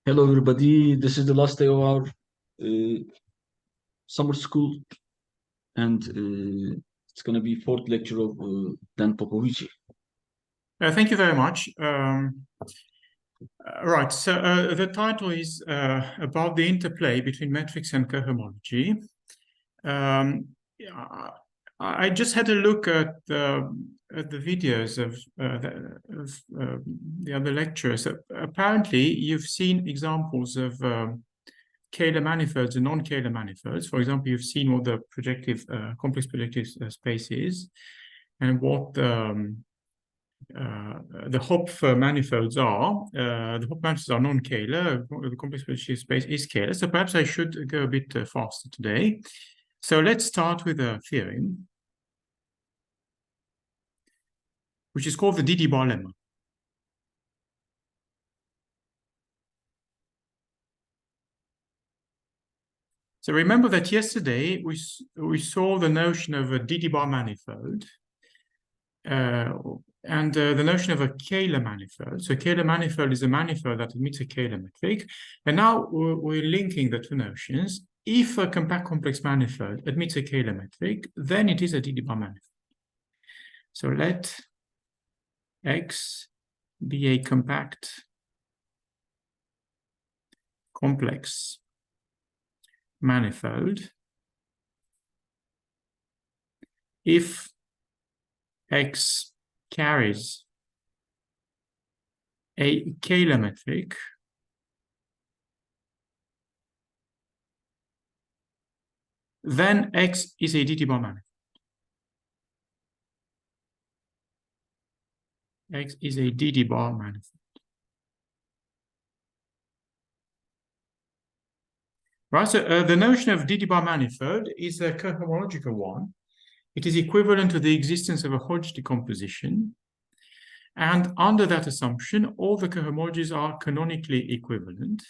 Hello, everybody. This is the last day of our summer school, and it's going to be fourth lecture of Dan Popovici. Thank you very much. Right, so the title is about the interplay between metrics and cohomology. I just had a look at the videos of the other lectures. Apparently, you've seen examples of scalar manifolds and non-scalar manifolds. For example, you've seen what the projective, complex projective spaces and what the Hopf manifolds are. The Hopf manifolds are non-scalar. The complex projective space is scalar. So perhaps I should go a bit faster today. So let's start with a theorem, which is called the DD-bar lemma. So remember that yesterday we saw the notion of a DD-bar manifold and the notion of a scalar manifold. So a scalar manifold is a manifold that admits a scalar metric. And now we're linking the two notions. If a compact complex manifold admits a scalar metric, then it is a DD-bar manifold. So let X be a compact complex manifold if X carries a scalar metric then X is a DD-bar manifold. X is a DD-bar manifold. Right, so the notion of DD-bar manifold is a cohomological one. It is equivalent to the existence of a Hodge decomposition. And under that assumption, all the cohomologies are canonically equivalent.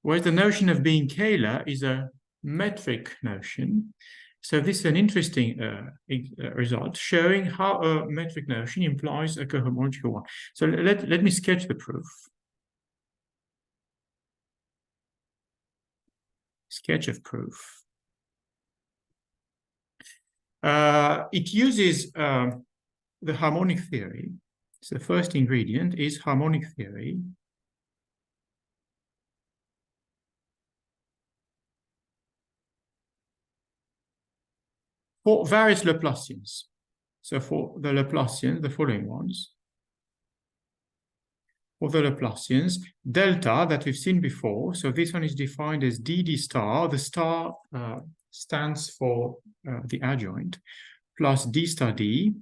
Whereas the notion of being scalar is a metric notion. So this is an interesting result showing how a metric notion implies a cohomological one. So let me sketch the proof. Sketch of proof. It uses the harmonic theory. So the first ingredient is harmonic theory. For various Laplacians. So for the Laplacians, the following ones. For the Laplacians, delta that we've seen before, so this one is defined as DD star. The star stands for the adjoint, plus D star D.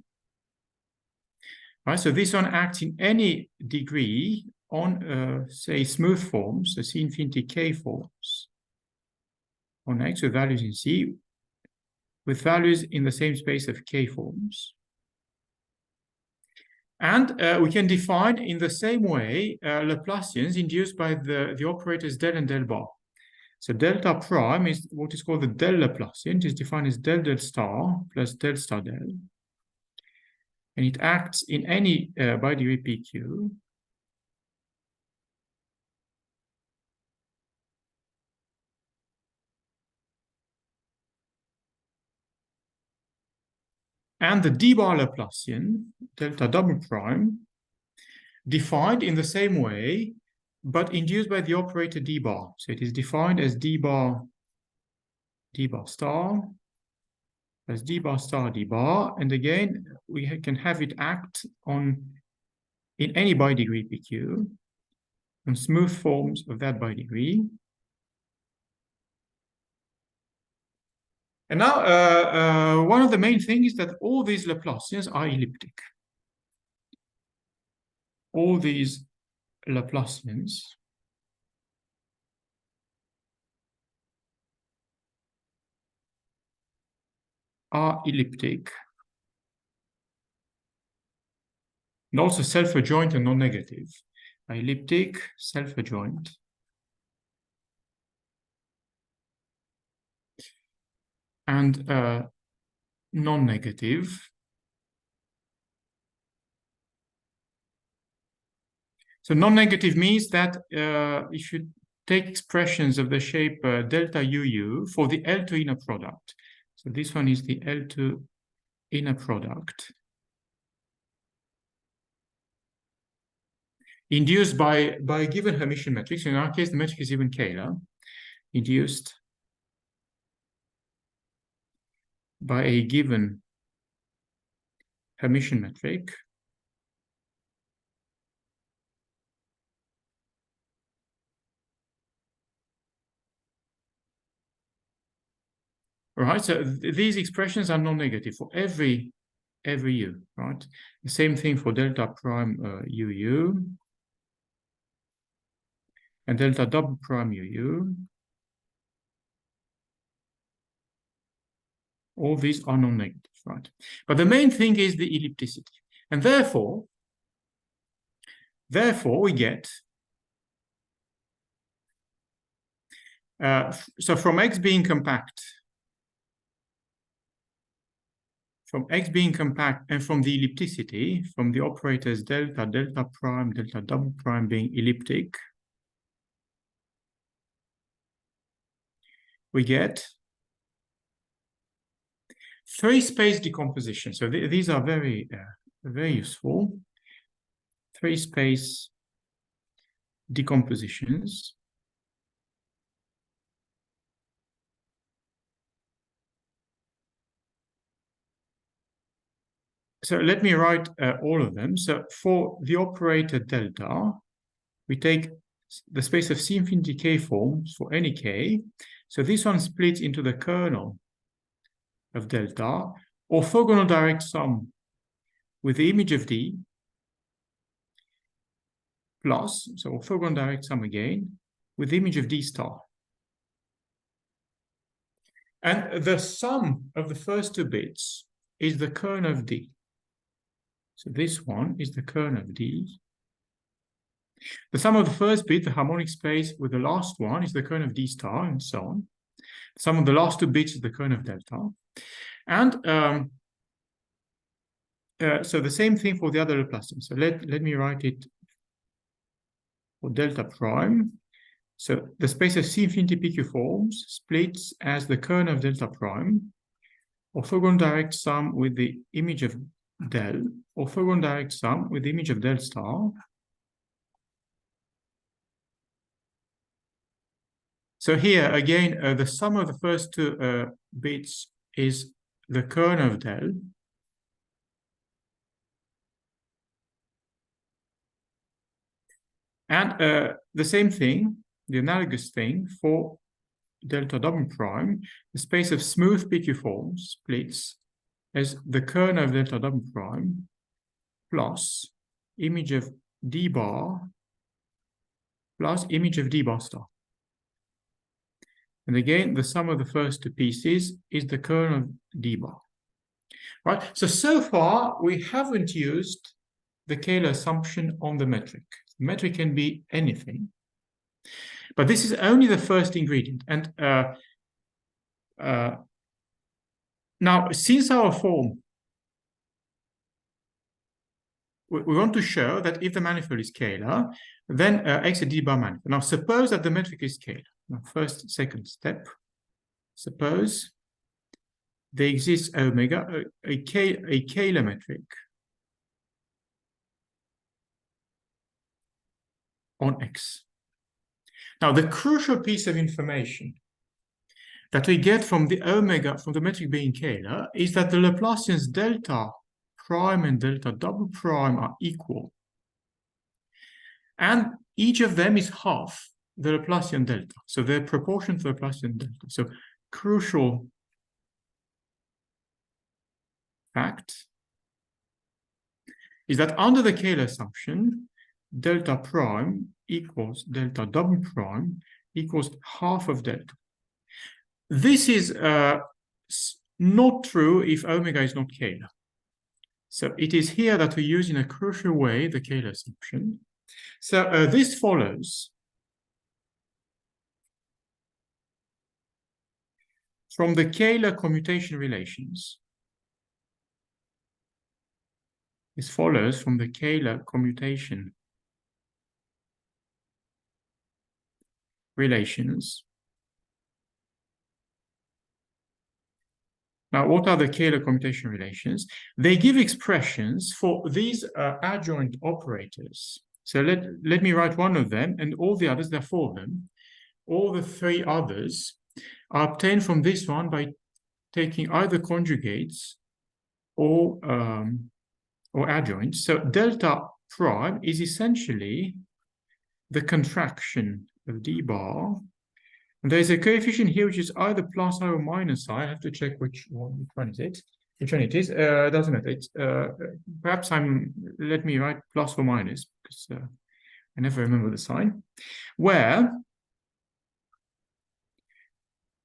Right, so this one acts in any degree on, say, smooth forms, so C infinity K forms on X with values in C, with values in the same space of K forms. And we can define in the same way Laplacians induced by the operators del and del bar. So delta prime is what is called the del Laplacian. It is defined as del del star plus del star del. And it acts in any bi-degree PQ. And the d-bar Laplacian, delta double prime, defined in the same way, but induced by the operator d-bar. So it is defined as d-bar star plus d-bar star d-bar. And again, we can have it act in any bi-degree PQ on smooth forms of that bi-degree. And now, one of the main things is that all these Laplacians are elliptic. All these Laplacians are elliptic. And also self-adjoint and non-negative. Elliptic, self-adjoint. And non-negative. So non-negative means that you should take expressions of the shape delta UU for the L2 inner product. So this one is the L2 inner product induced by a given Hermitian matrix. In our case, the metric is even scalar, induced by a given Hermitian metric. Right, so these expressions are non-negative for every U, right? The same thing for delta prime UU and delta double prime UU. All these are non-negative, right? But the main thing is the ellipticity. And therefore we get, so from X being compact, and from the ellipticity, from the operators delta, delta prime, delta double prime being elliptic, we get three-space decomposition. So these are very, very useful. Three-space decompositions. So let me write all of them. So for the operator delta, we take the space of C infinity K forms for any K. So this one splits into the kernel of delta, orthogonal direct sum with the image of D plus, so orthogonal direct sum again, with the image of D star. And the sum of the first two bits is the kernel of D. So this one is the kernel of D. The sum of the first bit, the harmonic space, with the last one is the kernel of D star, and so on. The sum of the last two bits is the kernel of delta. And so the same thing for the other Laplacian. So let me write it for delta prime. So the space of C infinity PQ forms splits as the kernel of delta prime, orthogonal direct sum with the image of del, orthogonal direct sum with the image of del star. So here again, the sum of the first two bits is the kernel of del. And the same thing, the analogous thing for delta double prime, the space of smooth PQ forms splits as the kernel of delta double prime plus image of D bar plus image of D bar star. And again, the sum of the first two pieces is the kernel of D bar. Right? So far, we haven't used the Kähler assumption on the metric. The metric can be anything. But this is only the first ingredient. And now, since our form, we want to show that if the manifold is scalar, then X a D bar manifold. Now, suppose that the metric is scalar. Now, second step, suppose there exists omega, a Kähler metric on X. Now, the crucial piece of information that we get from the omega, from the metric being scalar, is that the Laplacians delta prime and delta double prime are equal. And each of them is half the Laplacian delta. So they're proportional to the Laplacian delta. So crucial fact is that under the Kähler assumption, delta prime equals delta double prime equals half of delta. This is not true if omega is not scalar. So it is here that we use in a crucial way the Kähler assumption. So this follows from the Kähler commutation relations. This follows from the Kähler commutation relations. Now, what are the Kähler commutation relations? They give expressions for these adjoint operators. So let me write one of them, and all the others, there are four of them. All the three others are obtained from this one by taking either conjugates or adjoints. So delta prime is essentially the contraction of d bar. And there's a coefficient here which is either plus I or minus I. I have to check which one is it. Which one it is? Doesn't matter. It's perhaps let me write plus or minus, because I never remember the sign. Where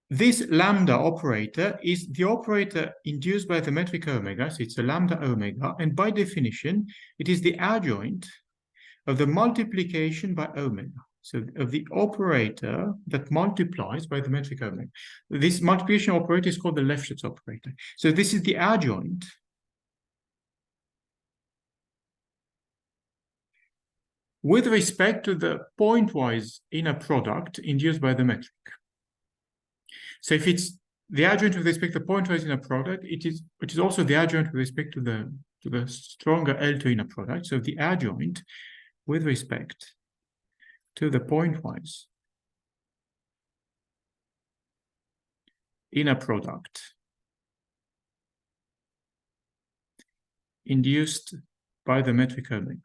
this lambda operator is the operator induced by the metric omega, so it's a lambda omega, and by definition, it is the adjoint of the multiplication by omega. So of the operator that multiplies by the metric omega. This multiplication operator is called the Lefschetz operator. So this is the adjoint with respect to the pointwise inner product induced by the metric. So if it's the adjoint with respect to the pointwise inner product, it is also the adjoint with respect to the stronger L2 inner product. So the adjoint with respect to the pointwise inner product induced by the metric omega.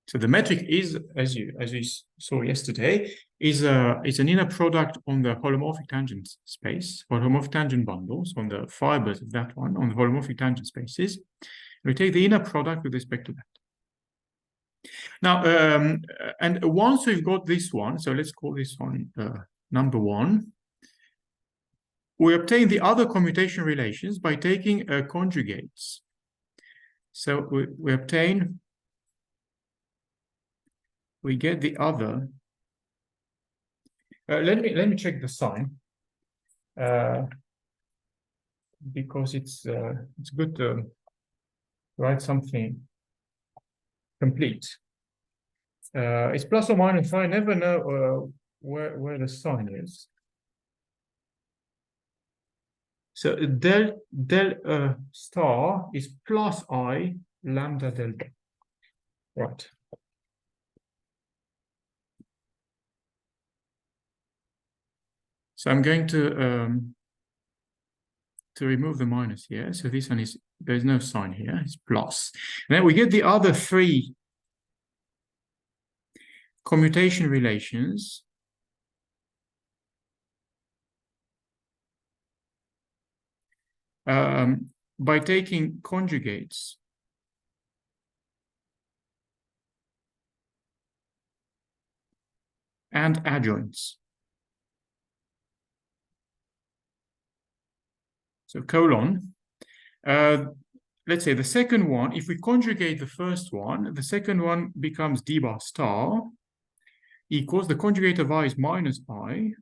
So the metric is, as we saw yesterday, is an inner product on the holomorphic tangent space, or holomorphic tangent bundles on the fibers of that one, on the holomorphic tangent spaces. We take the inner product with respect to that. Now, and once we've got this one, so let's call this one number one, we obtain the other commutation relations by taking conjugates. So we get the other. Let me check the sign, because it's good to write something complete. It's plus or minus. I never know where the sign is. So del star is plus I lambda delta. Right. So I'm going to remove the minus here. So this one is, there's no sign here, it's plus. And then we get the other three commutation relations. By taking conjugates and adjoints. So colon, let's say the second one, if we conjugate the first one, the second one becomes d bar star equals, the conjugate of I is minus I.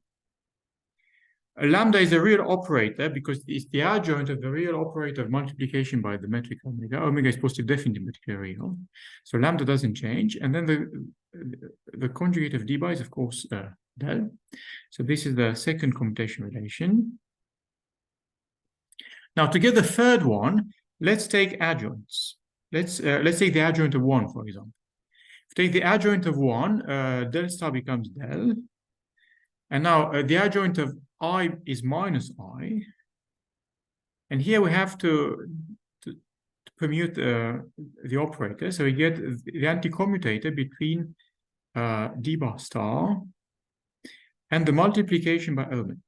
Lambda is a real operator because it's the adjoint of the real operator of multiplication by the metric omega. Omega is positive definitely metrically real. So lambda doesn't change. And then the conjugate of d bar is, of course, del. So this is the second commutation relation. Now, to get the third one, let's take adjoints. Let's take the adjoint of 1, for example. If we take the adjoint of 1, del star becomes del. And now the adjoint of I is minus I. And here we have to permute the operator. So we get the anti-commutator between d bar star and the multiplication by omega.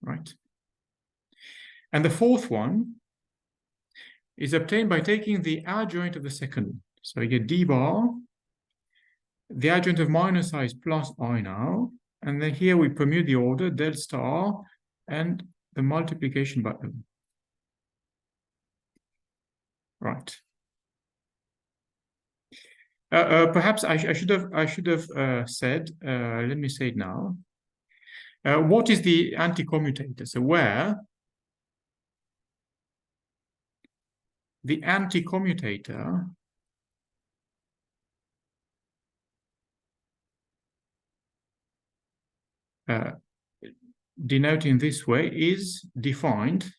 Right? And the fourth one is obtained by taking the adjoint of the second one. So you get d bar, the adjoint of minus I is plus I now, and then here we permute the order del star and the multiplication by omega. Right. Perhaps I should have said, let me say it now. What is the anti-commutator? So where the anti-commutator denoting this way is defined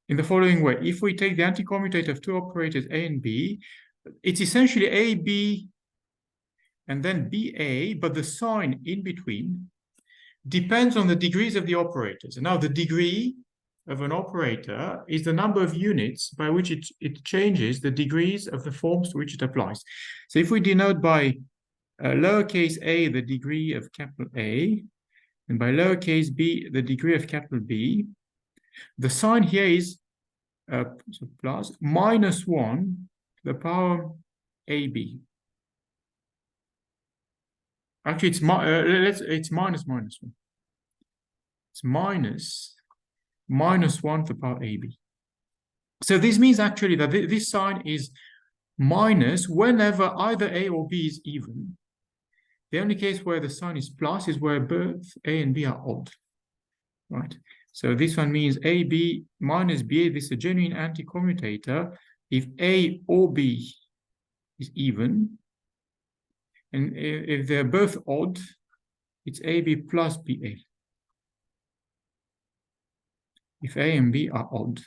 in the following way. If we take the anticommutator of two operators A and B, it's essentially AB and then BA, but the sign in between depends on the degrees of the operators. And now the degree of an operator is the number of units by which it changes the degrees of the forms to which it applies. So if we denote by lowercase a the degree of capital A, and by lowercase b the degree of capital B, the sign here is so plus minus 1 to the power AB. Actually, it's minus 1. It's minus 1 to the power AB. So this means actually that this sign is minus whenever either A or B is even. The only case where the sign is plus is where both A and B are odd, right? So this one means AB minus BA. This is a genuine anticommutator if A or B is even. And if they're both odd, it's AB plus BA. If A and B are odd.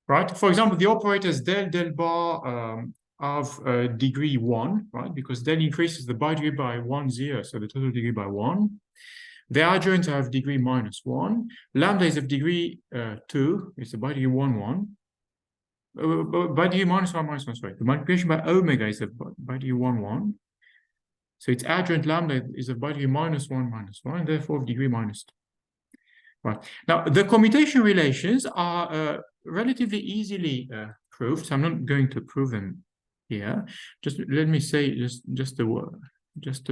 Right? For example, the operators del bar of degree 1, right? Because del increases the bidegree by 1, 0, so the total degree by 1. The adjoints are of degree minus 1. Lambda is of degree 2. It's the bidegree 1, 1. Bidegree minus 1, sorry. The multiplication by omega is of bidegree 1, 1. So its adjoint lambda is of bidegree minus 1, and therefore of degree minus 2. Right. Now, the commutation relations are relatively easily proved, so I'm not going to prove them here. Just let me say just a word, just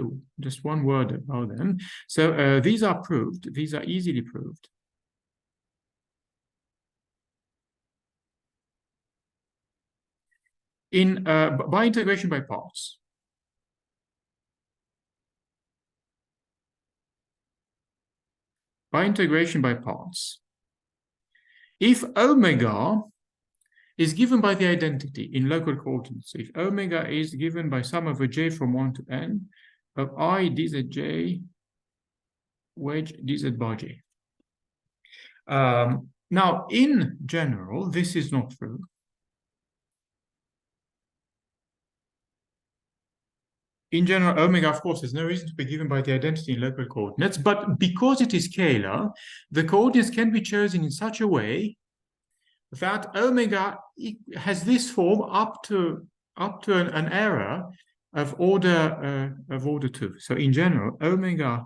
one word about them. So these are proved. These are easily proved. In by integration by parts. By integration by parts. If omega is given by the identity in local coordinates, if omega is given by sum over j from 1 to n of I dzj wedge dz bar j. Now, in general, this is not true. In general, omega, of course, there's no reason to be given by the identity in local coordinates, but because it is scalar, the coordinates can be chosen in such a way that omega has this form up to an error of order 2. So in general, omega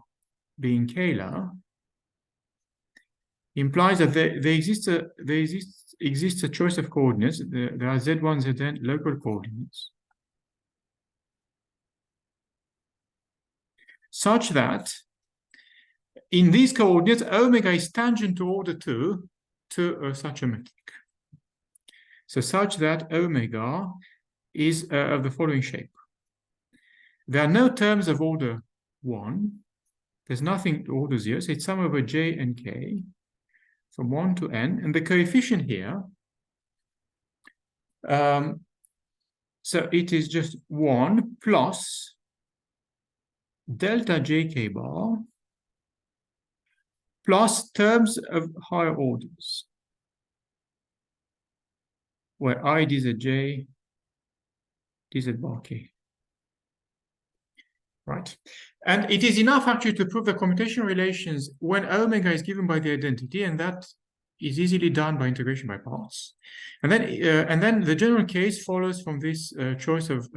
being scalar implies that there exists a choice of coordinates. There are z1, zn local coordinates, such that in these coordinates, omega is tangent to order 2 to such a metric. So such that omega is of the following shape. There are no terms of order 1. There's nothing to order 0. So it's sum over j and k from 1 to n. And the coefficient here, so it is just 1 plus delta jk bar plus terms of higher orders, where I dzj dz bar k. Right? And it is enough actually to prove the commutation relations when omega is given by the identity, and that is easily done by integration by parts. And then the general case follows from this choice of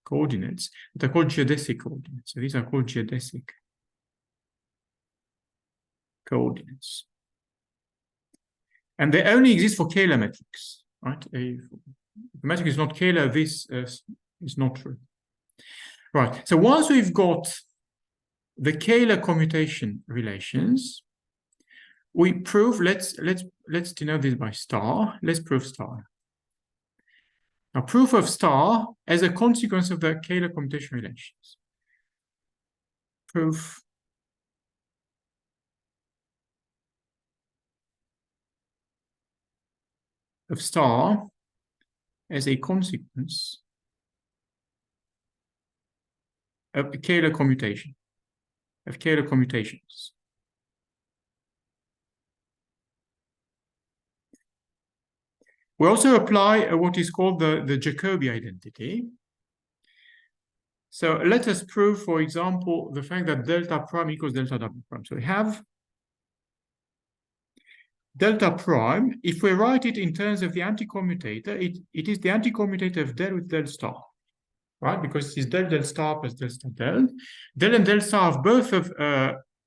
coordinates that are called geodesic coordinates. So these are called geodesic coordinates. And they only exist for scalar metrics, right? If the metric is not scalar, this is not true. Right, so once we've got the scalar commutation relations, we prove, let's denote this by star. Let's prove star. Now, proof of star as a consequence of the scalar commutation relations. Proof of star as a consequence of Kähler commutation, of Kähler commutations. We also apply what is called the Jacobi identity. So let us prove, for example, the fact that delta prime equals delta double prime. So we have delta prime. If we write it in terms of the anti-commutator, it is the anti-commutator of del with del star, right? Because it's del star plus del star del. Del and del star have both of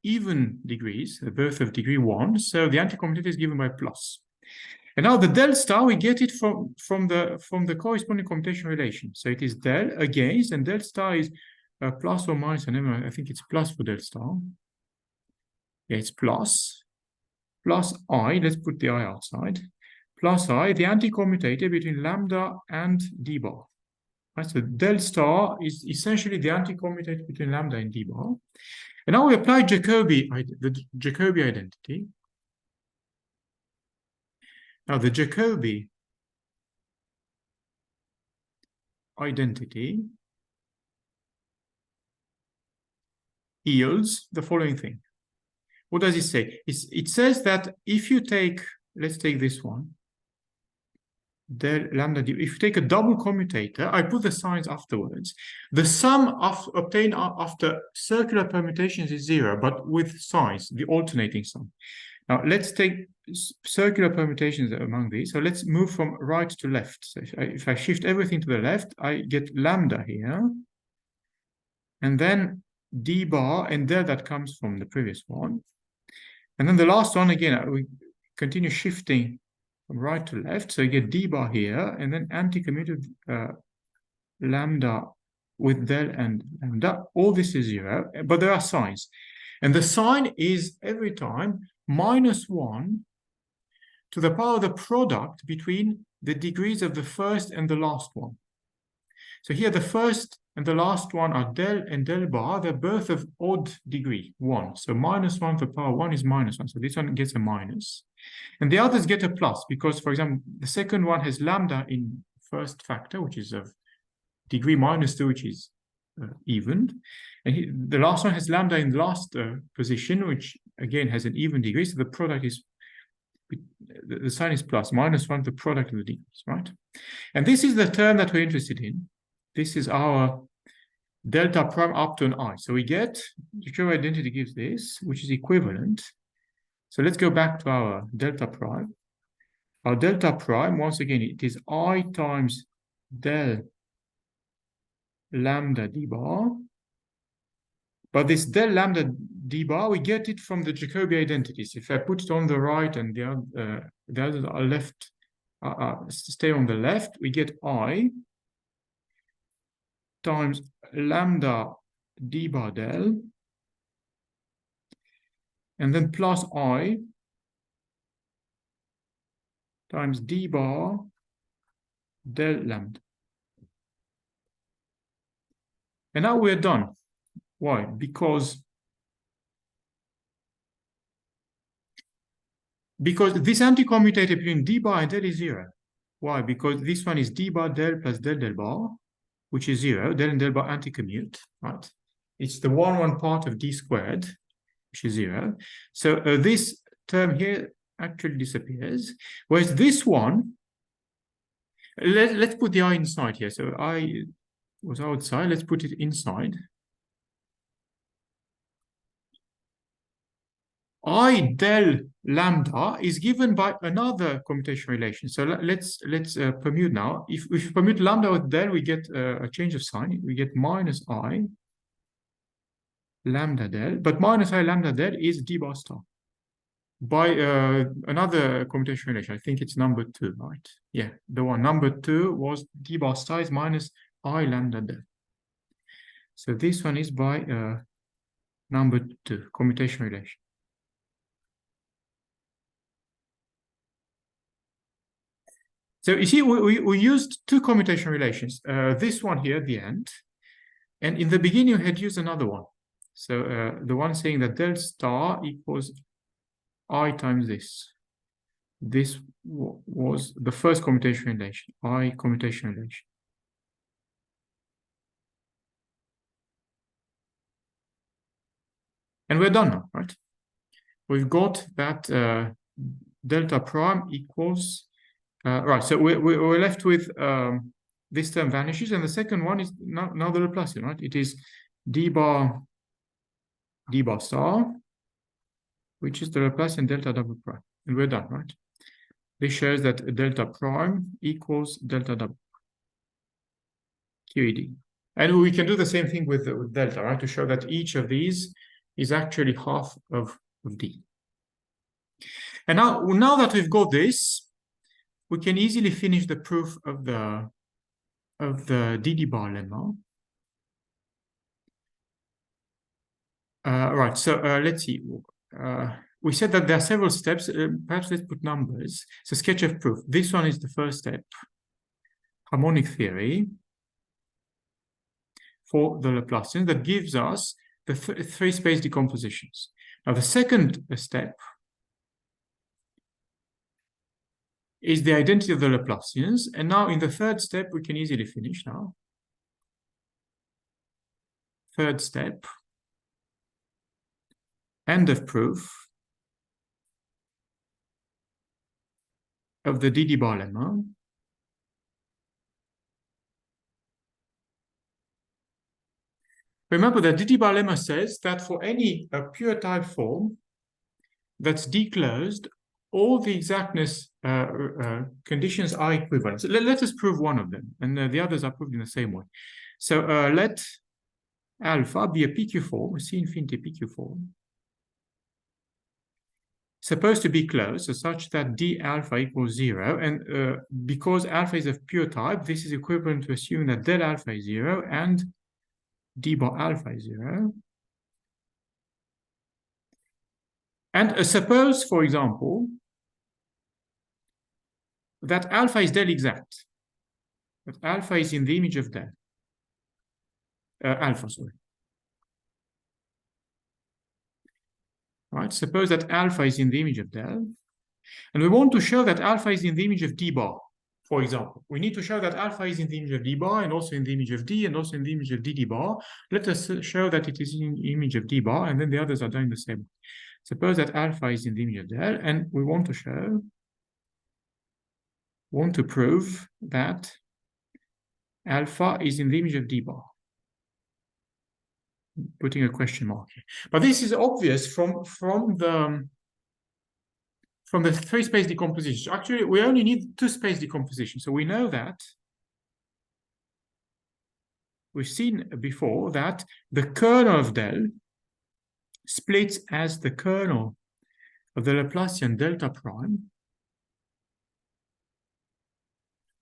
even degrees, both of degree 1. So the anti-commutator is given by plus. And now the del star, we get it from the corresponding commutation relation. So it is del against, and del star is plus or minus. I think it's plus for del star. Yeah, it's plus I. Let's put the I outside. Plus I, the anti-commutator between lambda and d bar. Right, so del star is essentially the anti-commutator between lambda and d bar. And now we apply the Jacobi identity. Now the Jacobi identity yields the following thing. What does it say? It says that if you take, let's take this one, del lambda d, if you take a double commutator, I put the signs afterwards. The sum obtained after circular permutations is 0, but with signs, the alternating sum. Now let's take circular permutations among these. So let's move from right to left. So if I shift everything to the left, I get lambda here. And then d bar, and there that comes from the previous one. And then the last one, again, we continue shifting from right to left. So you get d bar here, and then anti-commutative lambda with del and lambda. All this is 0, but there are signs. And the sign is every time -1 to the power of the product between the degrees of the first and the last one. So here the first and the last one are del and del bar. They're both of odd degree, 1. So -1 to the power 1 is -1. So this one gets a minus. And the others get a plus because, for example, the second one has lambda in first factor, which is of degree -2, which is evened. And the last one has lambda in the last position, which again has an even degree. So the product is, the sign is plus, -1 the product of the degrees, right? And this is the term that we're interested in. This is our delta prime up to an I. So we get, the Jacobi identity gives this, which is equivalent. So let's go back to our delta prime. Our delta prime, once again, it is I times del lambda d bar. But this del lambda d bar, we get it from the Jacobi identities. If I put it on the right and the others are left, stay on the left, we get I times lambda d bar del, and then plus I times d bar del lambda. And now we're done. Why? Because this anti-commutator between d bar and del is 0. Why? Because this one is d bar del plus del del bar, which is 0. Del and del bar anti-commute, right? It's the 1 part of d squared, which is 0. So this term here actually disappears. Whereas this one, let's put the I inside here. So I was outside, let's put it inside. I del lambda is given by another commutation relation. So let's permute now. If we permute lambda with del, we get a change of sign. We get minus I lambda del, but minus I lambda del is d bar star by another commutation relation. I think it's number 2, right? Yeah, the one number 2 was d bar star is minus I lambda del. So this one is by number 2 commutation relation. So you see, we used 2 commutation relations. This one here at the end, and in the beginning we had used another one. So the one saying that del star equals I times this. This was the first commutation relation, I commutation relation. And we're done now, right? We've got that delta prime equals, right, so we're left with this term vanishes, and the second one is now the Laplacian, right? It is d bar star, which is the Laplacian delta double prime, and we're done, right? This shows that delta prime equals delta double QED. And we can do the same thing with delta, right? To show that each of these is actually half of D. And now that we've got this, we can easily finish the proof of the DD bar lemma. Right, so let's see. We said that there are several steps. Perhaps let's put numbers. So sketch of proof. This one is the first step. Harmonic theory for the Laplacians that gives us the three space decompositions. Now the second step is the identity of the Laplacians. And now in the third step, we can easily finish now. Third step, end of proof of the DD bar lemma. Remember that DD bar lemma says that for any pure type form that's declosed, all the exactness conditions are equivalent. So let us prove one of them, and the others are proved in the same way. So let alpha be a PQ form, a C infinity PQ form, supposed to be closed, so such that d alpha equals 0. And because alpha is of pure type, this is equivalent to assuming that del alpha is 0 and d bar alpha is 0. And suppose, for example, that alpha is del exact, that alpha is in the image of del. Alpha, sorry. Right, suppose that alpha is in the image of del, and we want to show that alpha is in the image of d bar, for example. We need to show that alpha is in the image of d bar, and also in the image of d, and also in the image of dd bar. Let us show that it is in the image of d bar, and then the others are done the same. Suppose that alpha is in the image of del, and we want to prove that alpha is in the image of d bar. Putting a question mark here. But this is obvious from the three space decomposition. Actually, we only need two space decomposition. So we know that we've seen before that the kernel of del splits as the kernel of the Laplacian delta prime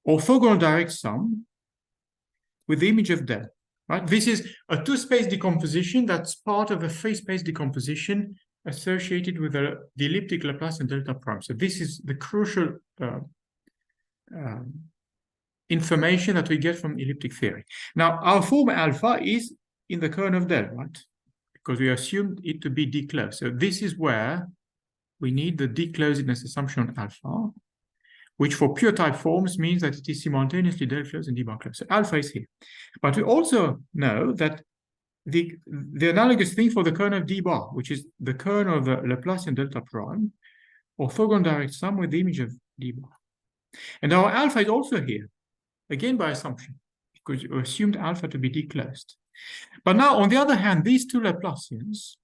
orthogonal direct sum with the image of del. Right? This is a two-space decomposition that's part of a three-space decomposition associated with the elliptic Laplacian delta prime. So this is the crucial information that we get from elliptic theory. Now, our form alpha is in the kernel of del, right? Because we assumed it to be declosed. So this is where we need the declosedness assumption on alpha, which for pure type forms means that it is simultaneously del closed and d bar closed. So alpha is here. But we also know that the analogous thing for the kernel of d bar, which is the kernel of the Laplacian delta prime, orthogonal direct sum with the image of d bar. And our alpha is also here, again by assumption, because you assumed alpha to be declosed. But now, on the other hand, these two Laplacians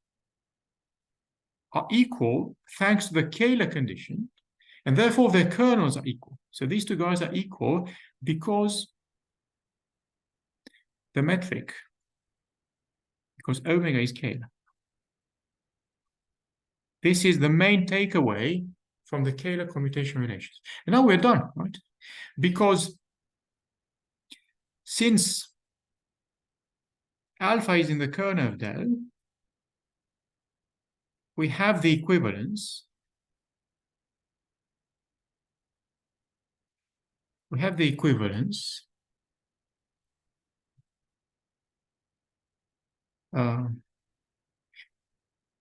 are equal thanks to the Kähler condition, and therefore their kernels are equal. So these two guys are equal because the metric, because omega is Kähler. This is the main takeaway from the Kähler commutation relations. And now we're done, right? Because since alpha is in the kernel of del, we have the equivalence. We have the equivalence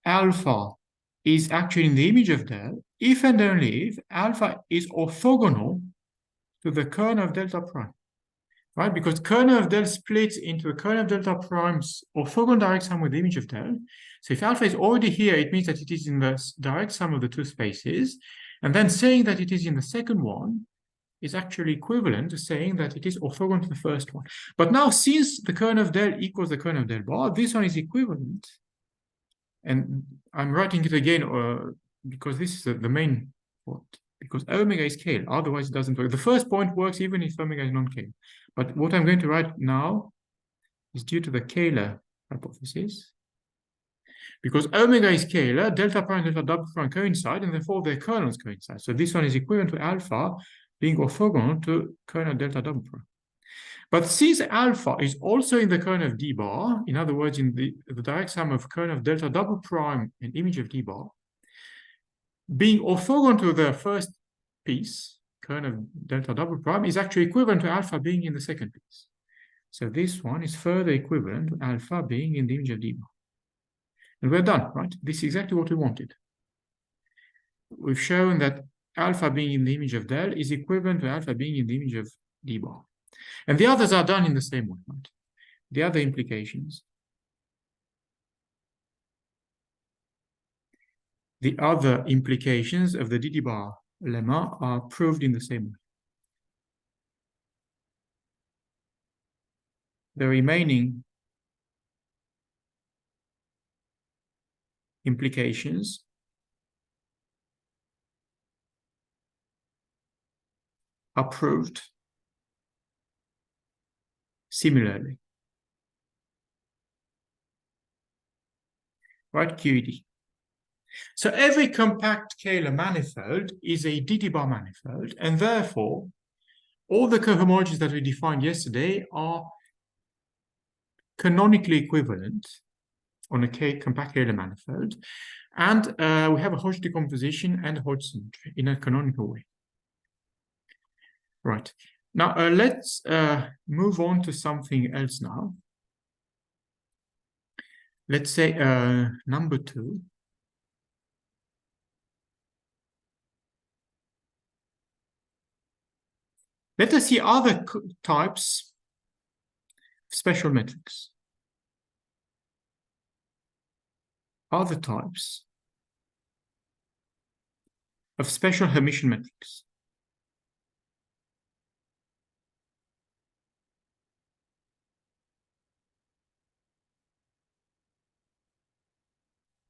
alpha is actually in the image of del if and only if alpha is orthogonal to the kernel of delta prime, right? Because kernel of del splits into the kernel of delta prime's orthogonal direct sum with the image of del. So if alpha is already here, it means that it is in the direct sum of the two spaces. And then saying that it is in the second one is actually equivalent to saying that it is orthogonal to the first one. But now, since the kernel of del equals the kernel of del bar, this one is equivalent. And I'm writing it again because this is the main point. Because omega is scalar, otherwise it doesn't work. The first point works even if omega is non-scalar. But what I'm going to write now is due to the scalar hypothesis. Because omega is scalar, delta prime and delta double prime coincide, and therefore their kernels coincide. So this one is equivalent to alpha being orthogonal to kernel delta double prime. But since alpha is also in the kernel of d bar, in other words, in the direct sum of kernel of delta double prime and image of d bar, being orthogonal to the first piece, kernel of delta double prime, is actually equivalent to alpha being in the second piece. So this one is further equivalent to alpha being in the image of d bar. And we're done, right? This is exactly what we wanted. We've shown that alpha being in the image of del is equivalent to alpha being in the image of d bar. And the others are done in the same way, right? The other implications. The other implications of the d bar lemma are proved in the same way. The remaining implications are proved similarly. Right, QED. So every compact scalar manifold is a d bar manifold, and therefore all the cohomologies that we defined yesterday are canonically equivalent on a compact scalar manifold, and we have a Hodge decomposition and a Hodge symmetry in a canonical way. Right. Now let's move on to something else now. Let's say number 2. Let us see other types of special metrics. Other types of special Hermitian metrics.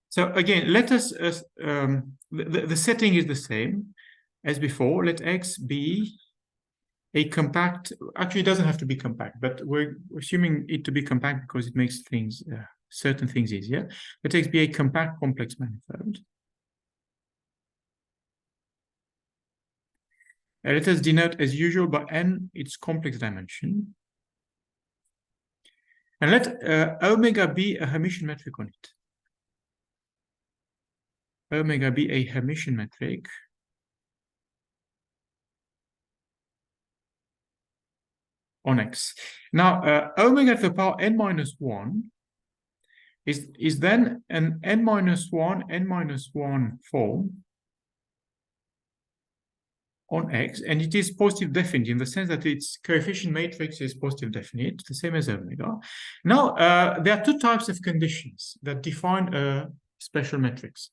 So again, let us, the setting is the same as before. Let X be a compact, actually it doesn't have to be compact, but we're assuming it to be compact because it makes things, certain things easier. Let X be a compact complex manifold. Let us denote as usual by n its complex dimension. And let omega be a Hermitian metric on it. Omega be a Hermitian metric on X. Now, omega to the power n minus 1 is then an n minus 1 form on X, and it is positive definite in the sense that its coefficient matrix is positive definite, the same as omega. Now, there are two types of conditions that define special metrics.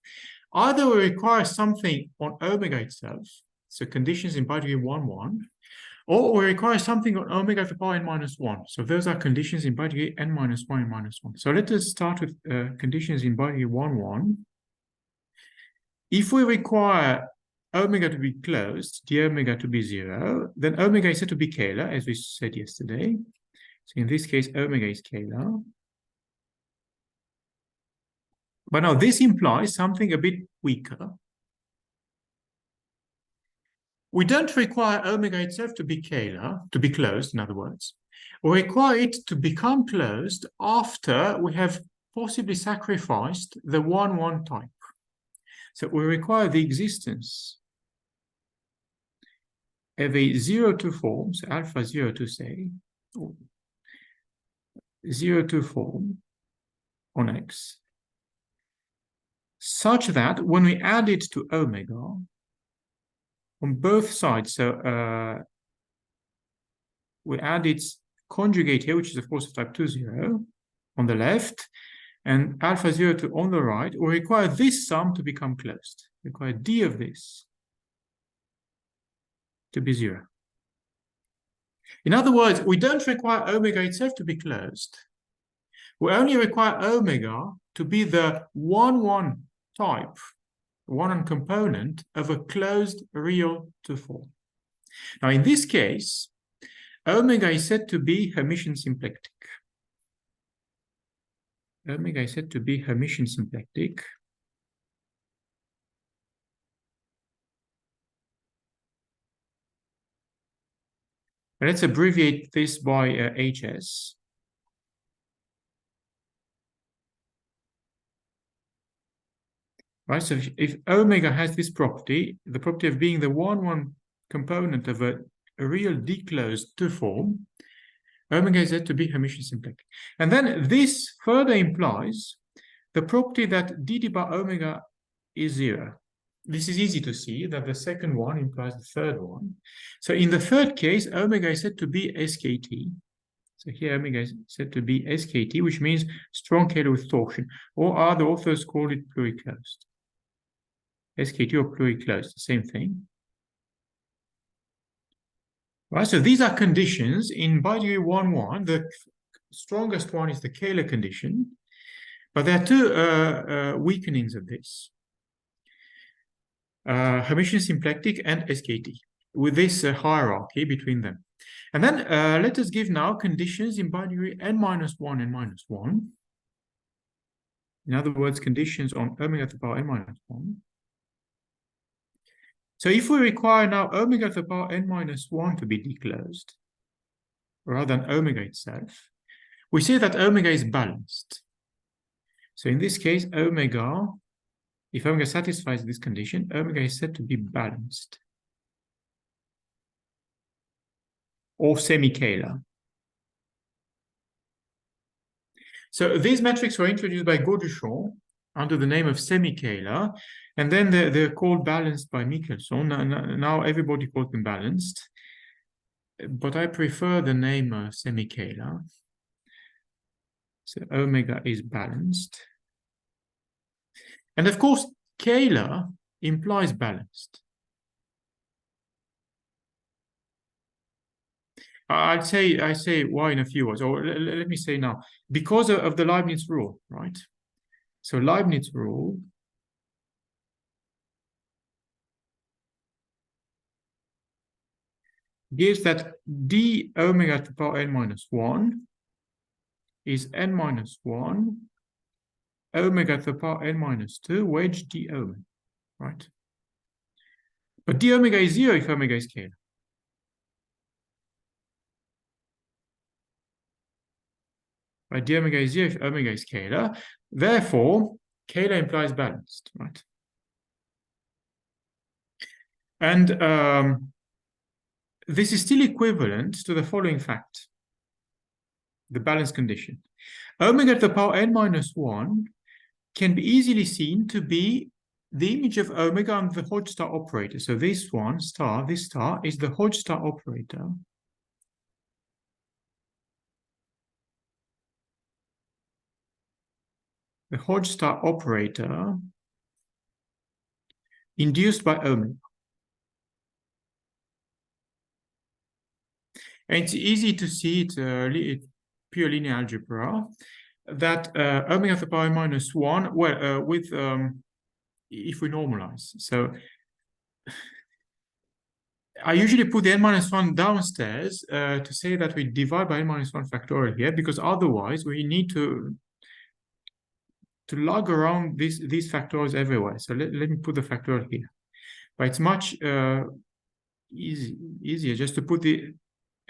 Either we require something on omega itself, so conditions in pi degree 1, 1, or we require something on omega to the power n minus 1. So those are conditions in pi degree n minus 1 and minus 1. So let us start with conditions in pi degree 1, 1. If we require omega to be closed, d omega to be 0, then omega is said to be scalar, as we said yesterday. So in this case, omega is scalar. But now this implies something a bit weaker. We don't require omega itself to be scalar, to be closed, in other words. We require it to become closed after we have possibly sacrificed the 1, 1 type. So we require the existence of a 0, 2 form, so alpha 0, 2 say, 0, 2 form on X, such that when we add it to omega on both sides, so we add its conjugate here, which is of course of type 2, 0 on the left, and alpha 0 to on the right, we require this sum to become closed. We require d of this to be 0. In other words, we don't require omega itself to be closed. We only require omega to be the 1-1 type, 1-1 component of a closed real two-form. Now, in this case, omega is said to be Hermitian symplectic. Omega is said to be Hermitian symplectic. Let's abbreviate this by HS. Right, so if omega has this property, the property of being the 1-1 component of a real declosed two-form, omega is said to be Hermitian symplectic. And then this further implies the property that d bar omega is 0. This is easy to see that the second one implies the third one. So in the third case, omega is said to be SKT. So here omega is said to be SKT, which means strong Kähler with torsion, or other authors call it pluriclosed. SKT or pluriclosed, the same thing. Right, so these are conditions in bi-degree 1-1. The strongest one is the Kähler condition, but there are two weakenings of this. Hermitian symplectic and SKT, with this hierarchy between them. And then let us give now conditions in bi-degree n-1 and -1. In other words, conditions on omega to the power n-1. So if we require now omega to the power n-1 to be declosed, rather than omega itself, we say that omega is balanced. So in this case, omega, if omega satisfies this condition, omega is said to be balanced or semi-Kähler. So these metrics were introduced by Gauduchon under the name of semi-Kähler, and then they're called balanced by Michelson. Now everybody calls them balanced, but I prefer the name semi-Kähler. So omega is balanced. And of course, Kähler implies balanced. I say why in a few words, or let me say now, because of the Leibniz rule, right? So Leibniz rule gives that d omega to the power n-1 is n-1 omega to the power n-2 wedge d omega, right? But d omega is 0 if omega is Kähler. Right, d omega is 0 if omega is Kähler. Therefore, Kähler implies balanced, right? And this is still equivalent to the following fact, the balance condition. Omega to the power n-1 can be easily seen to be the image of omega under the Hodge star operator. So this one, star, this star, is the Hodge star operator. The Hodge star operator induced by omega. And it's easy to see it, pure linear algebra, that omega to the power n-1, well, if we normalize. So I usually put the n-1 downstairs to say that we divide by n-1 factorial here, because otherwise we need to lug around these factors everywhere. So let me put the factorial here. But it's much easier just to put the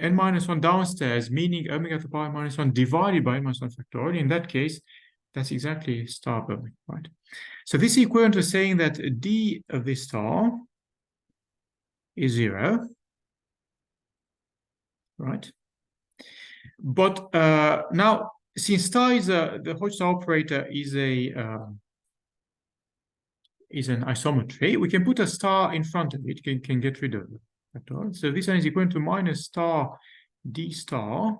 n-1 downstairs, meaning omega to the power n-1 divided by n-1 factorial. In that case, that's exactly star omega, right? So this is equivalent to saying that d of this star is 0, right? But now, since star is the Hodge star operator is an isometry, we can put a star in front of it, can get rid of it. So this one is equivalent to minus star d star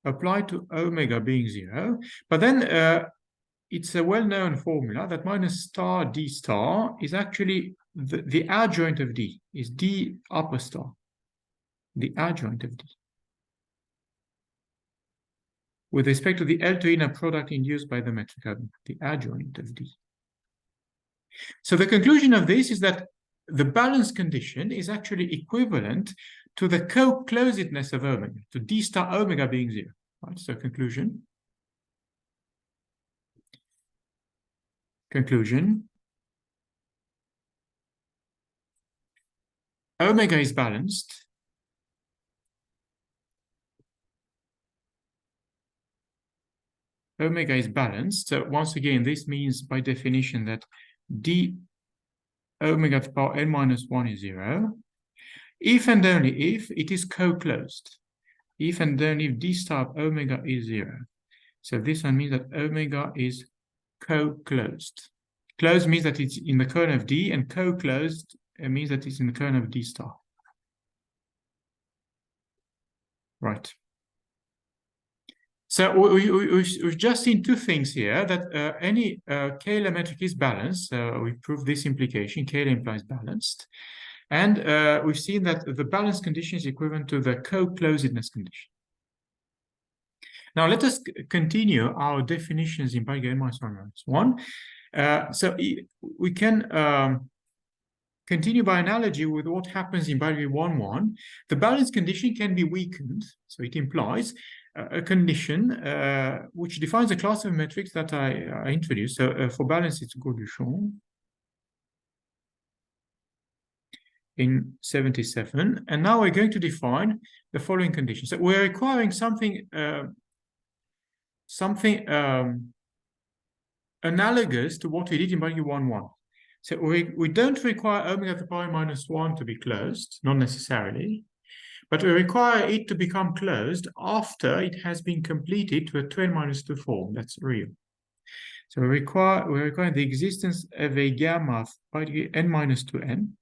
applied to omega being 0. But then it's a well-known formula that minus star d star is actually the adjoint of d, is d upper star, the adjoint of d, with respect to the L2 inner product induced by the metric omega, the adjoint of d. So the conclusion of this is that the balance condition is actually equivalent to the co-closedness of omega, to d star omega being 0. Right? So conclusion. Omega is balanced. Omega is balanced. So once again, this means by definition that d omega to the power n minus 1 is 0. If and only if it is co-closed. If and only if d star of omega is 0. So this one means that omega is co-closed. Closed means that it's in the kernel of d, and co-closed means that it's in the kernel of d star. Right. So we've just seen two things here, that any Kähler metric is balanced. We proved this implication, Kähler implies balanced. And we've seen that the balance condition is equivalent to the co-closedness condition. Now let us continue our definitions in Polygon -1. So we can continue by analogy with what happens in Polygon 1,1. The balance condition can be weakened, so it implies a condition which defines a class of metrics that I introduced. So for balance, it's Gauduchon in 77. And now we're going to define the following conditions. So we're requiring something analogous to what we did in Polygon 1,1. So we don't require omega to the power -1 to be closed, not necessarily, but we require it to become closed after it has been completed to a 2n-2 form. That's real. So we require the existence of a gamma of n-2n.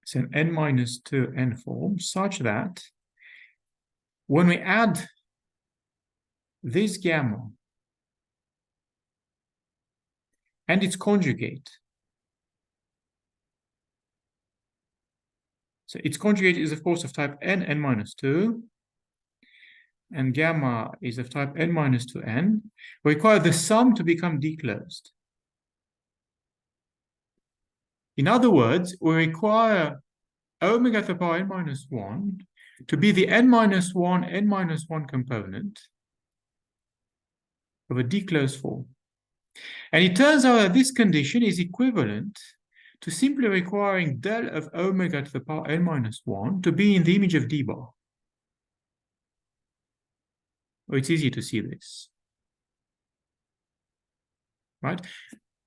It's an n-2n form such that when we add this gamma and its conjugate, so its conjugate is of course of type n-2, and gamma is of type n-2n, we require the sum to become declosed. In other words, we require omega to the power n-1 to be the n-1 component of a declosed form. And it turns out that this condition is equivalent to simply requiring del of omega to the power n-1 to be in the image of d bar. Oh, it's easy to see this. Right?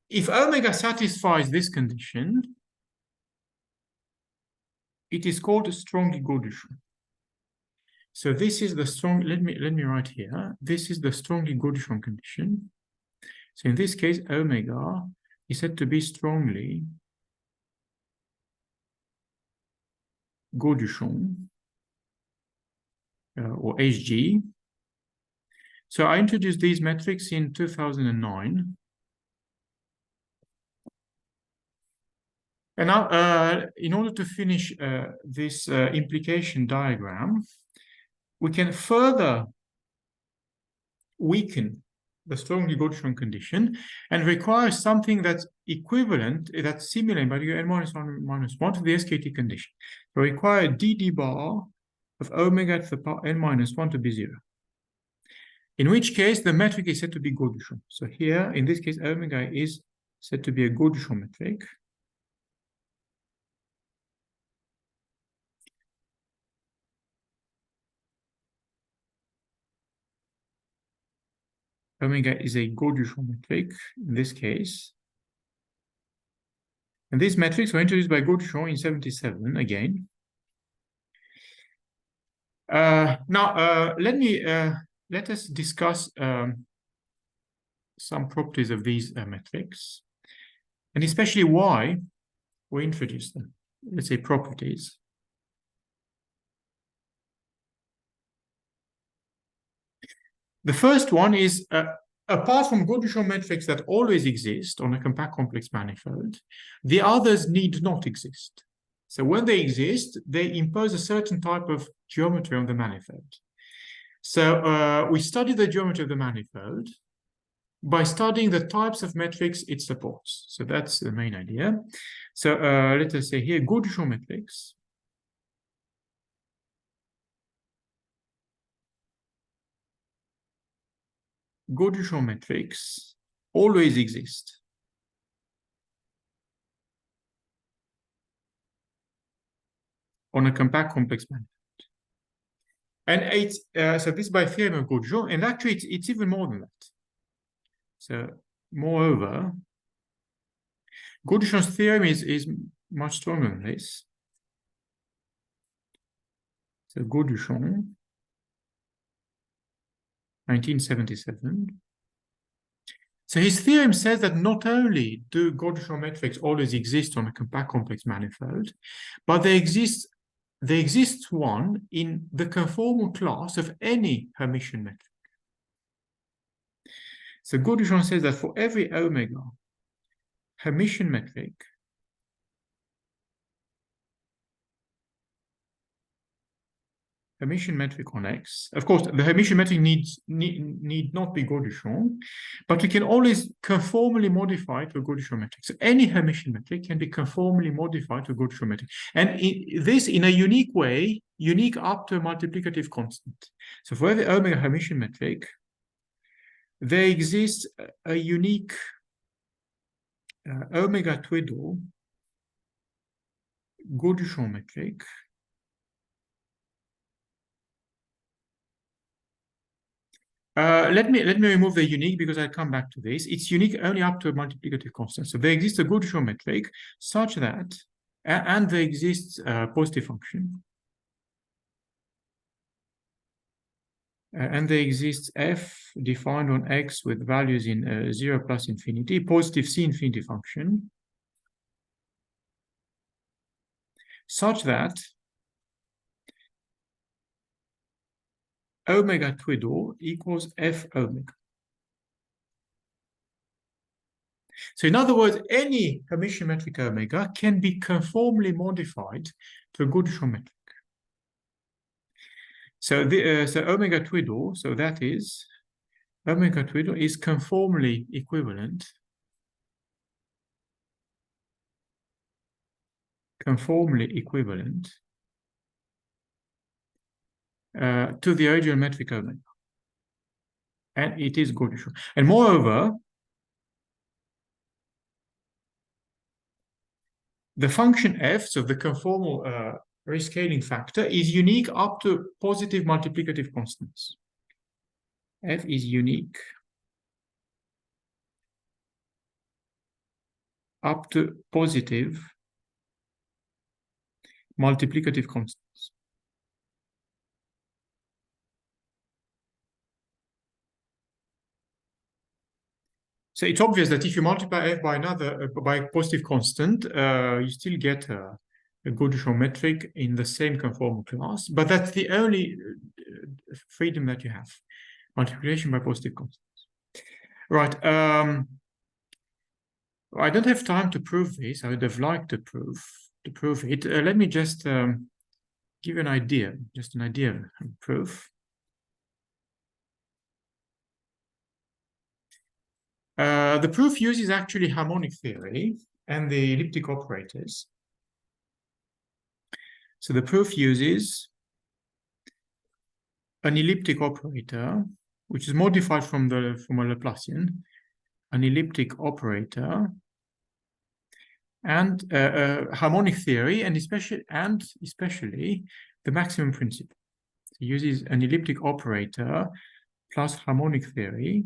If omega satisfies this condition, it is called a strongly Gauduchon. So this is the strong, let me write here. This is the strongly Gauduchon condition. So in this case, omega is said to be strongly Gauduchon, or HG. So I introduced these metrics in 2009. And now, in order to finish this implication diagram, we can further weaken the strongly Gauduchon condition and require something that's equivalent, that's similar by n-1 to the SKT condition. We require d bar of omega to the power n-1 to be 0. In which case, the metric is said to be Gauduchon. So here, in this case, omega is said to be a Gauduchon metric. Omega is a Gauduchon metric in this case. And these metrics were introduced by Gauduchon in 77 again. Now, let us discuss some properties of these metrics, and especially why we introduced them. Let's say properties. The first one is, apart from Goldschmidt metrics that always exist on a compact complex manifold, the others need not exist. So when they exist, they impose a certain type of geometry on the manifold. So we study the geometry of the manifold by studying the types of metrics it supports. So that's the main idea. So let us say here, Goldschmidt metrics. Goldschmidt metrics always exist. On a compact complex manifold. And it's so this by theorem of Goldschmidt, and actually it's even more than that. So moreover, Goldschmidt's theorem is much stronger than this. So Goldschmidt, 1977. So his theorem says that not only do Goldschmidt metrics always exist on a compact complex manifold, but they exist one in the conformal class of any Hermitian metric. So Goldschmidt says that for every omega Hermitian metric, on X. Of course, the Hermitian metric need not be Goldschmidt, but we can always conformally modify to a Goldschmidt metric. So any Hermitian metric can be conformally modified to a Goldschmidt metric. And this in a unique way, unique up to a multiplicative constant. So for every omega Hermitian metric, there exists a unique omega twiddle Goldschmidt metric let me remove the unique because I'll come back to this. It's unique only up to a multiplicative constant. So there exists a Goldschmidt metric such that, and there exists a positive function. And there exists f defined on x with values in 0 plus infinity, positive c infinity function, such that omega twiddle equals f omega. So in other words, any Hermitian metric omega can be conformally modified to a Goldschmidt metric. So so omega twiddle, so that is omega twiddle is conformally equivalent to the original metric omega, and it is Goldschmidt. And moreover, the function f, so the conformal rescaling factor, is unique up to positive multiplicative constants. F is unique up to positive multiplicative constants. So it's obvious that if you multiply f by by a positive constant, you still get a Goldschmidt metric in the same conformal class, but that's the only freedom that you have, multiplication by positive constants. Right. I don't have time to prove this. I would have liked to prove it. Let me just give you an idea, of proof. The proof uses actually harmonic theory and the elliptic operators. So the proof uses an elliptic operator, which is modified from a Laplacian, an elliptic operator, and harmonic theory, and especially the maximum principle. So it uses an elliptic operator plus harmonic theory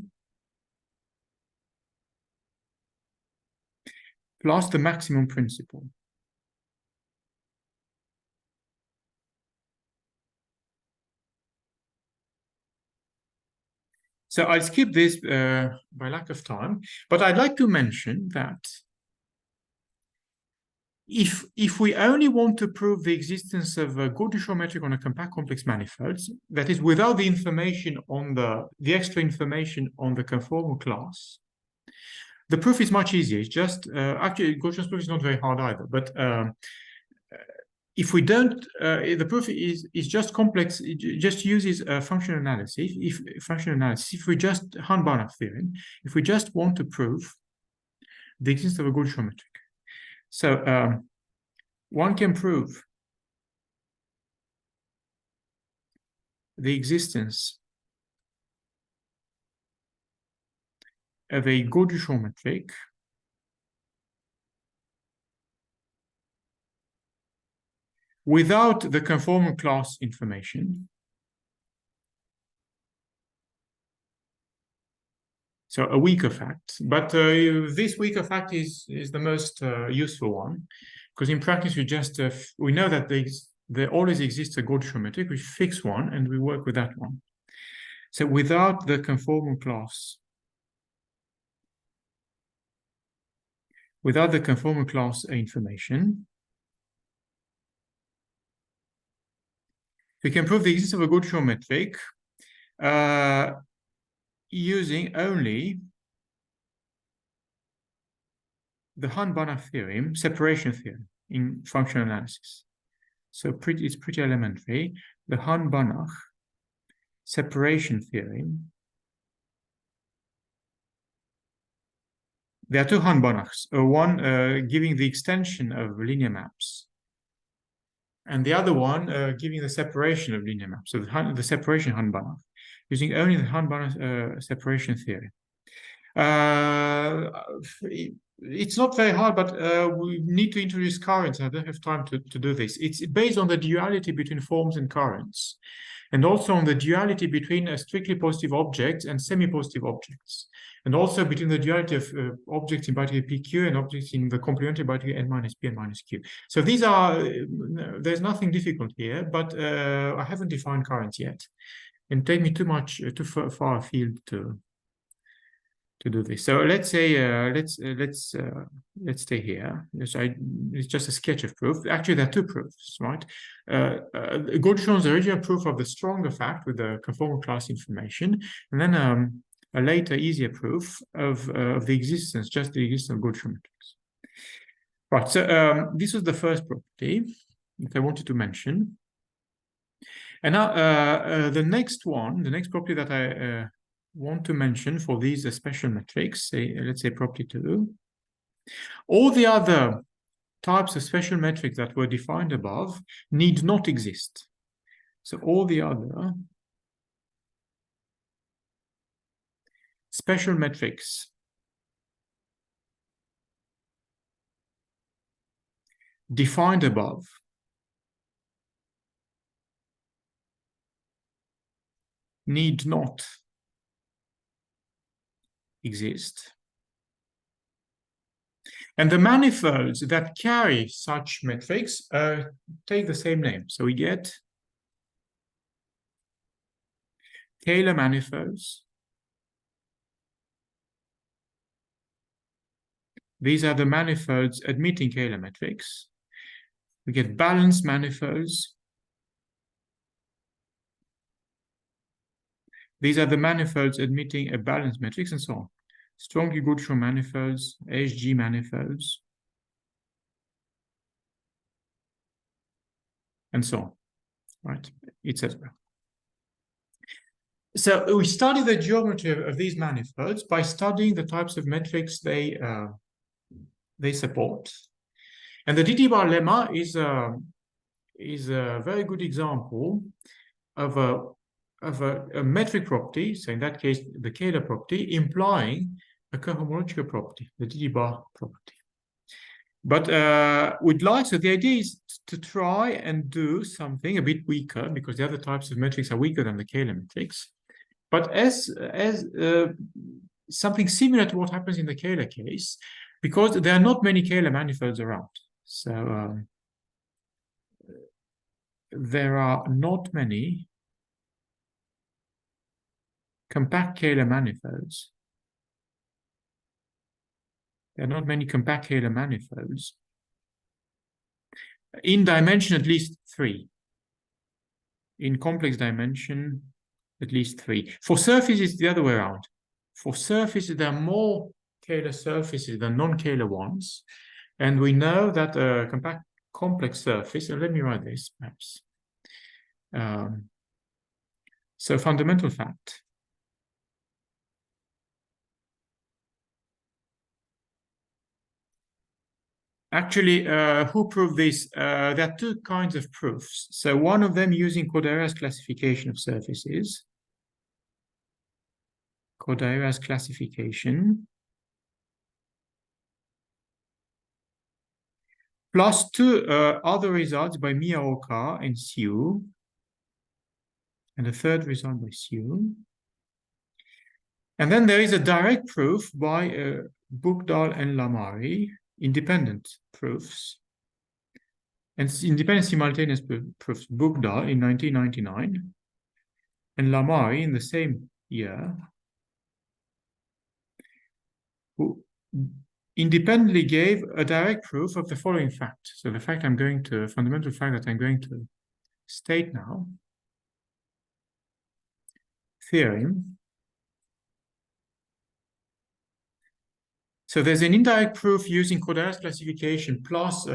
plus the maximum principle. So I'll skip this by lack of time, but I'd like to mention that if we only want to prove the existence of a good geometric on a compact complex manifolds, that is without the information on the extra information on the conformal class, the proof is much easier. It's just actually Gaussian proof is not very hard either. But if we don't, the proof is just complex. It just uses functional analysis. If we just Hahn-Banach theorem, if we just want to prove the existence of a good geometric, so one can prove the existence of a good geometric without the conformal class information. So a weaker fact, but this weaker fact is the most useful one, because in practice we know that there always exists a good geometric. We fix one and we work with that one. So without the conformal class, information, we can prove the existence of a good geometric using only the Hahn-Banach theorem, separation theorem in functional analysis. So it's pretty elementary. The Hahn-Banach separation theorem. There are two Hahn-Banachs, one giving the extension of linear maps, and the other one giving the separation of linear maps. So the separation Hahn-Banach, using only the Hahn-Banach separation theory. It's not very hard, but we need to introduce currents. I don't have time to do this. It's based on the duality between forms and currents, and also on the duality between strictly positive objects and semi-positive objects, and also between the duality of objects in particular PQ and objects in the complementary particular n minus p and minus q. So these are, there's nothing difficult here, but I haven't defined currents yet. And take me too far afield to do this. So let's say let's stay here. It's just a sketch of proof. Actually, there are two proofs, right? Goldschon's original proof of the stronger fact with the conformal class information, and then a later easier proof of the existence, just the existence of good geometrics. Right. So this was the first property that I wanted to mention. And now the next property that I want to mention for these special metrics, let's say property 2. All the other types of special metrics that were defined above need not exist. So all the other special metrics defined above need not exist. And the manifolds that carry such metrics take the same name. So we get Taylor manifolds. These are the manifolds admitting Taylor metrics. We get balanced manifolds. These are the manifolds admitting a balanced matrix, and so on. Strongly Gaussian manifolds, HG manifolds, and so on, right, etc. So we study the geometry of these manifolds by studying the types of metrics they support. And the DT-bar lemma is a very good example of a metric property, so in that case, the Kähler property, implying a cohomological property, the DT-bar property. But so the idea is to try and do something a bit weaker, because the other types of metrics are weaker than the Kähler metrics. But as something similar to what happens in the Kähler case, because there are not many Kähler manifolds around. So there are not many compact Kähler manifolds. There are not many compact Kähler manifolds in dimension at least 3. In complex dimension, at least 3. For surfaces, the other way around. For surfaces, there are more Kähler surfaces than non-Kähler ones. And we know that a compact complex surface, let me write this perhaps. So fundamental fact. Actually, who proved this? There are two kinds of proofs. So one of them using Cordera's classification of surfaces. Cordera's classification. Plus two other results by Miyaoka and Siu. And the third result by Siu. And then there is a direct proof by Bugdal and Lamari, independent proofs. And independent simultaneous proofs, Bugdal in 1999 and Lamari in the same year, who independently gave a direct proof of the following fact. So the fact fundamental fact that I'm going to state now, theorem. So there's an indirect proof using Cordera's classification plus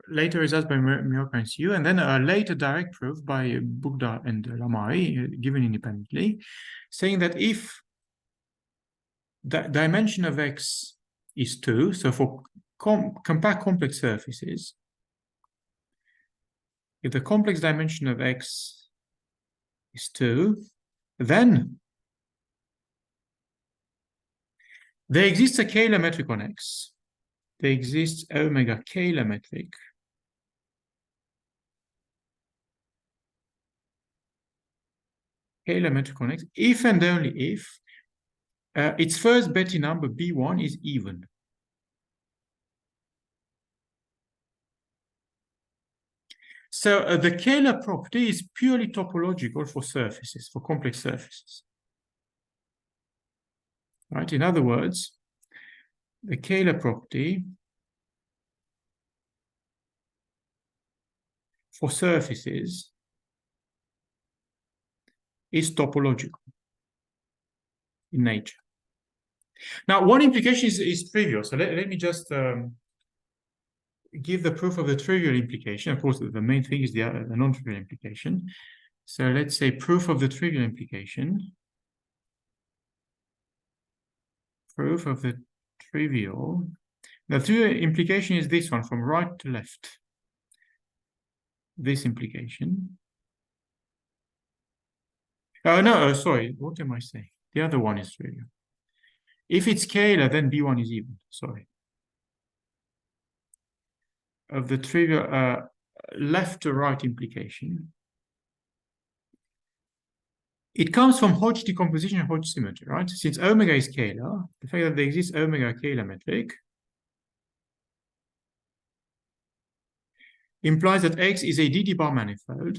later results by Miyaoka and Siu, and then a later direct proof by Bugdal and Lamari, given independently, saying that if the dimension of X is 2, so for compact complex surfaces, if the complex dimension of X is 2, then there exists a Kähler metric on X. There exists omega Kähler metric. Kähler metric on X, if and only if its first Betti number B1 is even. So the Kähler property is purely topological for surfaces, for complex surfaces. Right? In other words, the Kähler property for surfaces is topological in nature. Now, one implication is trivial. So let me just give the proof of the trivial implication. Of course, the main thing is the non-trivial implication. So let's say proof of the trivial implication. Proof of the trivial. The trivial implication is this one, from right to left. This implication. Oh, no, sorry. What am I saying? The other one is trivial. If it's Kähler, then B1 is even. Sorry. Of the trivial left to right implication. It comes from Hodge decomposition and Hodge symmetry, right? Since omega is Kähler, the fact that there exists omega Kähler metric implies that X is a Didi-bar manifold.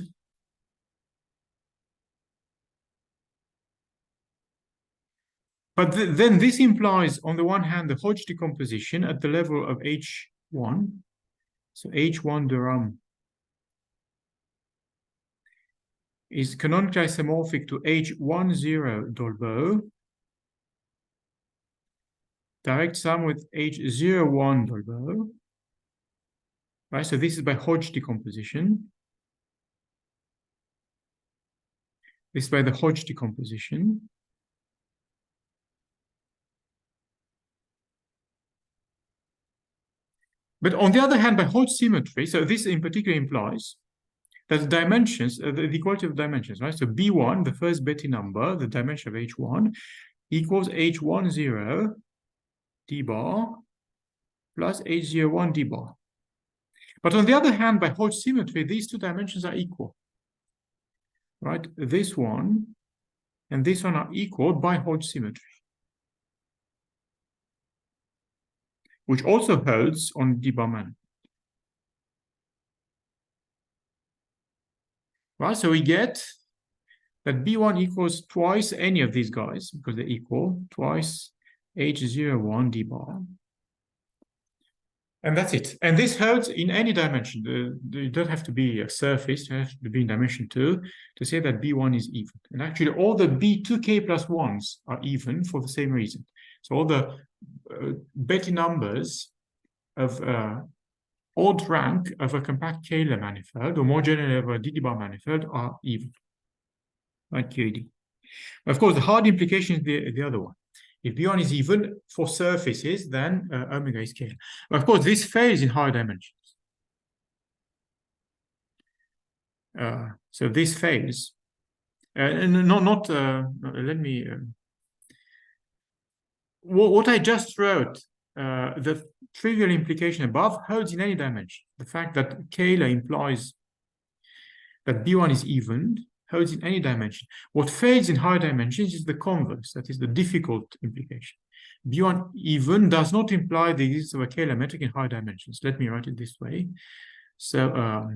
But then this implies, on the one hand, the Hodge decomposition at the level of H1. So H1 Durham is canonically isomorphic to H10 Dolbeau. Direct sum with H01 Dolbeau. Right, so this is by Hodge decomposition. This is by the Hodge decomposition. But on the other hand, by Hodge symmetry, so this in particular implies that the dimensions, the equality of dimensions, right? So B1, the first Betti number, the dimension of H1, equals H10 D bar plus H01 D bar. But on the other hand, by Hodge symmetry, these two dimensions are equal, right? This one and this one are equal by Hodge symmetry, which also holds on D-bar manifold. Right, so we get that B1 equals twice any of these guys, because they're equal, twice H01 D-bar. And that's it. And this holds in any dimension. You don't have to be a surface, you have to be in dimension 2 to say that B1 is even. And actually, all the B2k plus 1s are even for the same reason. So all the Betti numbers of odd rank of a compact Kähler manifold, or more generally of a Didi-bar manifold, are even, like QED. Of course, the hard implication is the other one. If B1 is even for surfaces, then omega is Kähler. Of course, this fails in higher dimensions. So this fails. Let me. What I just wrote, the trivial implication above holds in any dimension. The fact that Kähler implies that B1 is even holds in any dimension. What fails in higher dimensions is the converse, that is the difficult implication. B1 even does not imply the existence of a Kähler metric in higher dimensions. Let me write it this way. So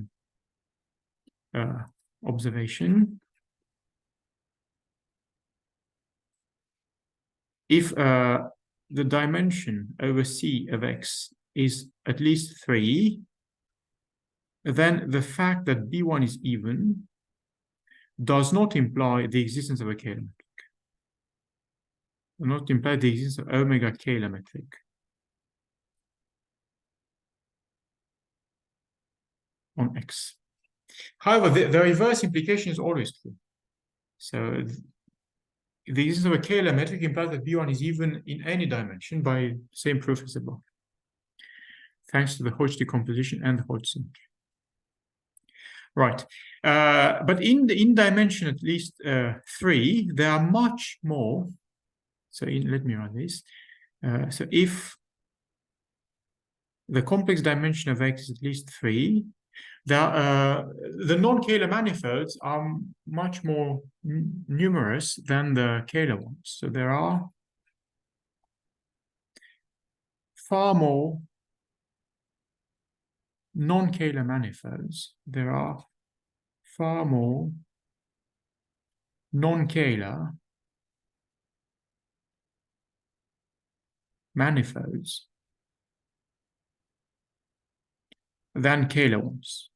observation. If the dimension over C of X is at least 3, then the fact that B1 is even does not imply the existence of a Kähler metric. Does not imply the existence of omega Kähler metric. On X. However, the reverse implication is always true. So the existence of a Kähler metric implies that B1 is even in any dimension by the same proof as above, thanks to the Hodge decomposition and the Hodge symmetry. Right. But in dimension at least 3, there are much more. So let me write this. So if the complex dimension of X is at least 3, the non-Kähler manifolds are much more numerous than the Kähler ones. So there are far more non-Kähler manifolds. There are far more non-Kähler manifolds than Kähler ones.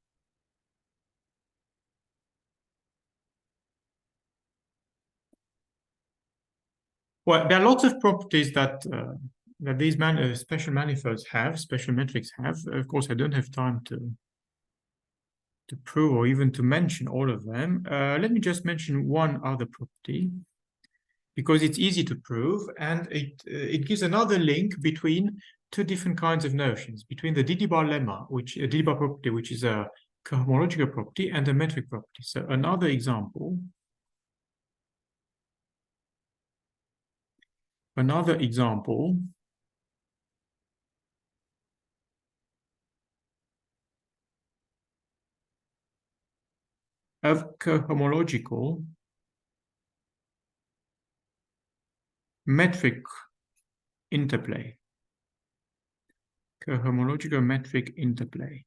Well, there are lots of properties that these special manifolds have, special metrics have. Of course, I don't have time to prove or even to mention all of them. Let me just mention one other property, because it's easy to prove, and it gives another link between two different kinds of notions, between the Didi-bar lemma, Didi-bar property, which is a cohomological property, and a metric property. So another example. Another example of cohomological metric interplay. Cohomological metric interplay.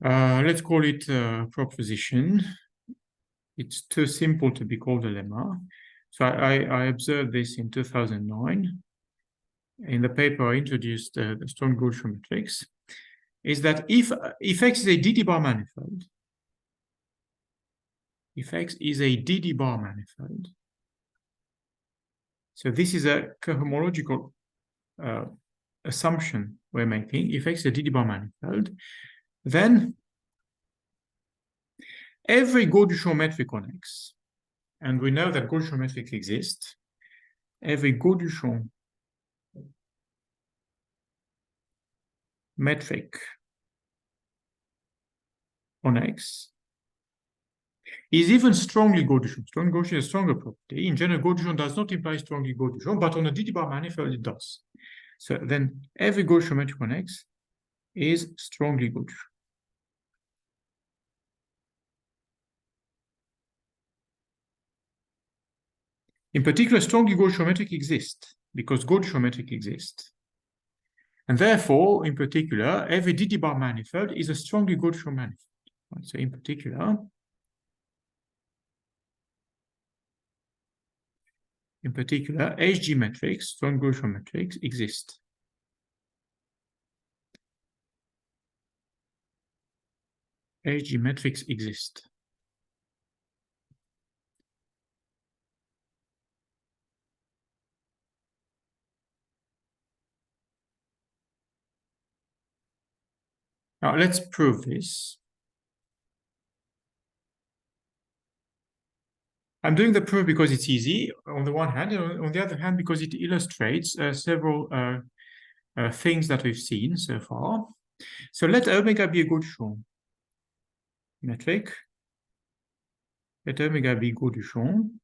Let's call it a proposition. It's too simple to be called a lemma. So I observed this in 2009. In the paper, I introduced the strong Gaussian matrix. Is that if X is a Didi-bar manifold, if X is a Didi-bar manifold, so this is a cohomological assumption we're making. If X is a Didi-bar manifold, then every Gaussian metric on X, and we know that Gaussian metrics exist, every Gaussian metric on X is even strongly Gaussian. Strong Gaussian is a stronger property. In general, Gaussian does not imply strongly Gaussian, but on a Didi-bar manifold, it does. So then every Gaussian metric on X is strongly Gaussian. In particular, strongly Gaussian metric exists because Gaussian metric exists. And therefore, in particular, every Didi-bar manifold is a strongly Gaussian manifold. So in particular, in particular, HG metrics, strong Gaussian metrics, exist. HG metrics exist. Now let's prove this. I'm doing the proof because it's easy on the one hand, and on the other hand, because it illustrates several things that we've seen so far. So let omega be a Gaussian metric. Let omega be Gaussian.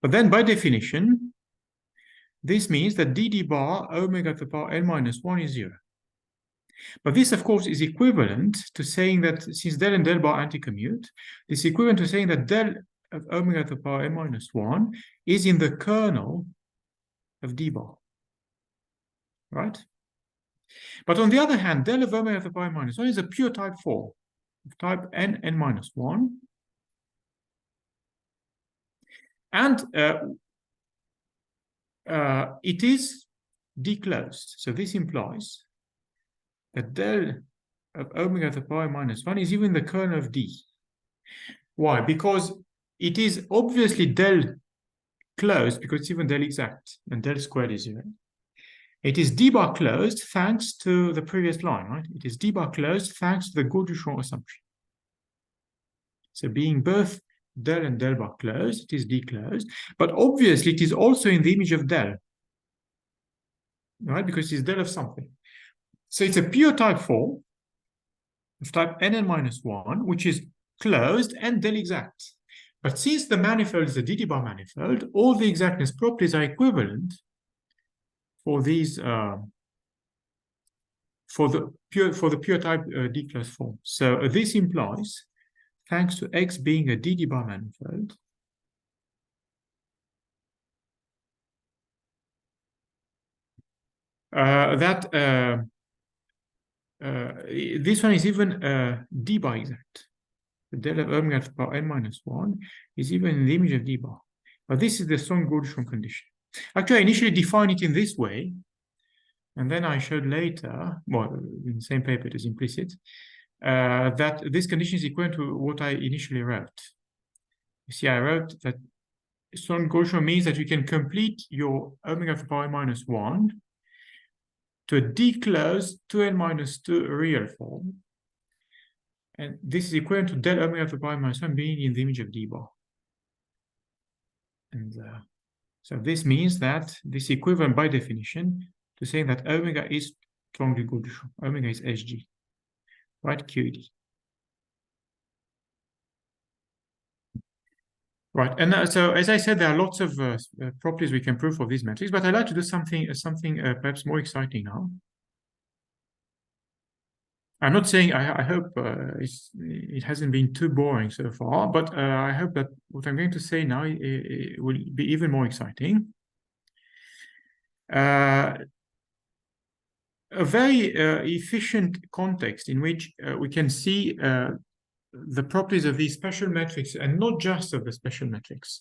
But then by definition, this means that dd bar omega to the power n minus 1 is 0. But this, of course, is equivalent to saying that since del and del bar anti-commute, this is equivalent to saying that del of omega to the power n minus 1 is in the kernel of d bar, right? But on the other hand, del of omega to the power n minus 1 is a pure type 4, of type n minus 1. And it is declosed. So this implies that del of omega to the power minus 1 is even the kernel of d. Why? Because it is obviously del closed because it's even del exact, and del squared is 0. It is d bar closed thanks to the previous line, right? It is d bar closed thanks to the Gaussian assumption. So being both del and del bar closed, it is d closed, but obviously it is also in the image of del, right? Because it's del of something. So it's a pure type 4 of type n minus 1, which is closed and del exact. But since the manifold is a dd bar manifold, all the exactness properties are equivalent for these for the pure type d closed form. So this implies, thanks to X being a dd bar manifold, that this one is even d bar exact. The del of omega to the power n minus 1 is even in the image of d bar. But this is the strong Gaussian condition. Actually, I initially defined it in this way, and then I showed later, well, in the same paper it is implicit, that this condition is equivalent to what I initially wrote. You see, I wrote that strong Gaussian means that you can complete your omega to the power n minus 1 to a declosed 2n minus 2 real form. And this is equivalent to del omega to the power minus 1 being in the image of d bar. And so this means that this is equivalent by definition to saying that omega is strongly Gaussian. Omega is Hg, right? QED. Right, and so as I said, there are lots of properties we can prove for these metrics, but I'd like to do something perhaps more exciting now. I'm not saying I hope it hasn't been too boring so far, but I hope that what I'm going to say now it will be even more exciting. A very efficient context in which we can see the properties of these special metrics, and not just of the special metrics,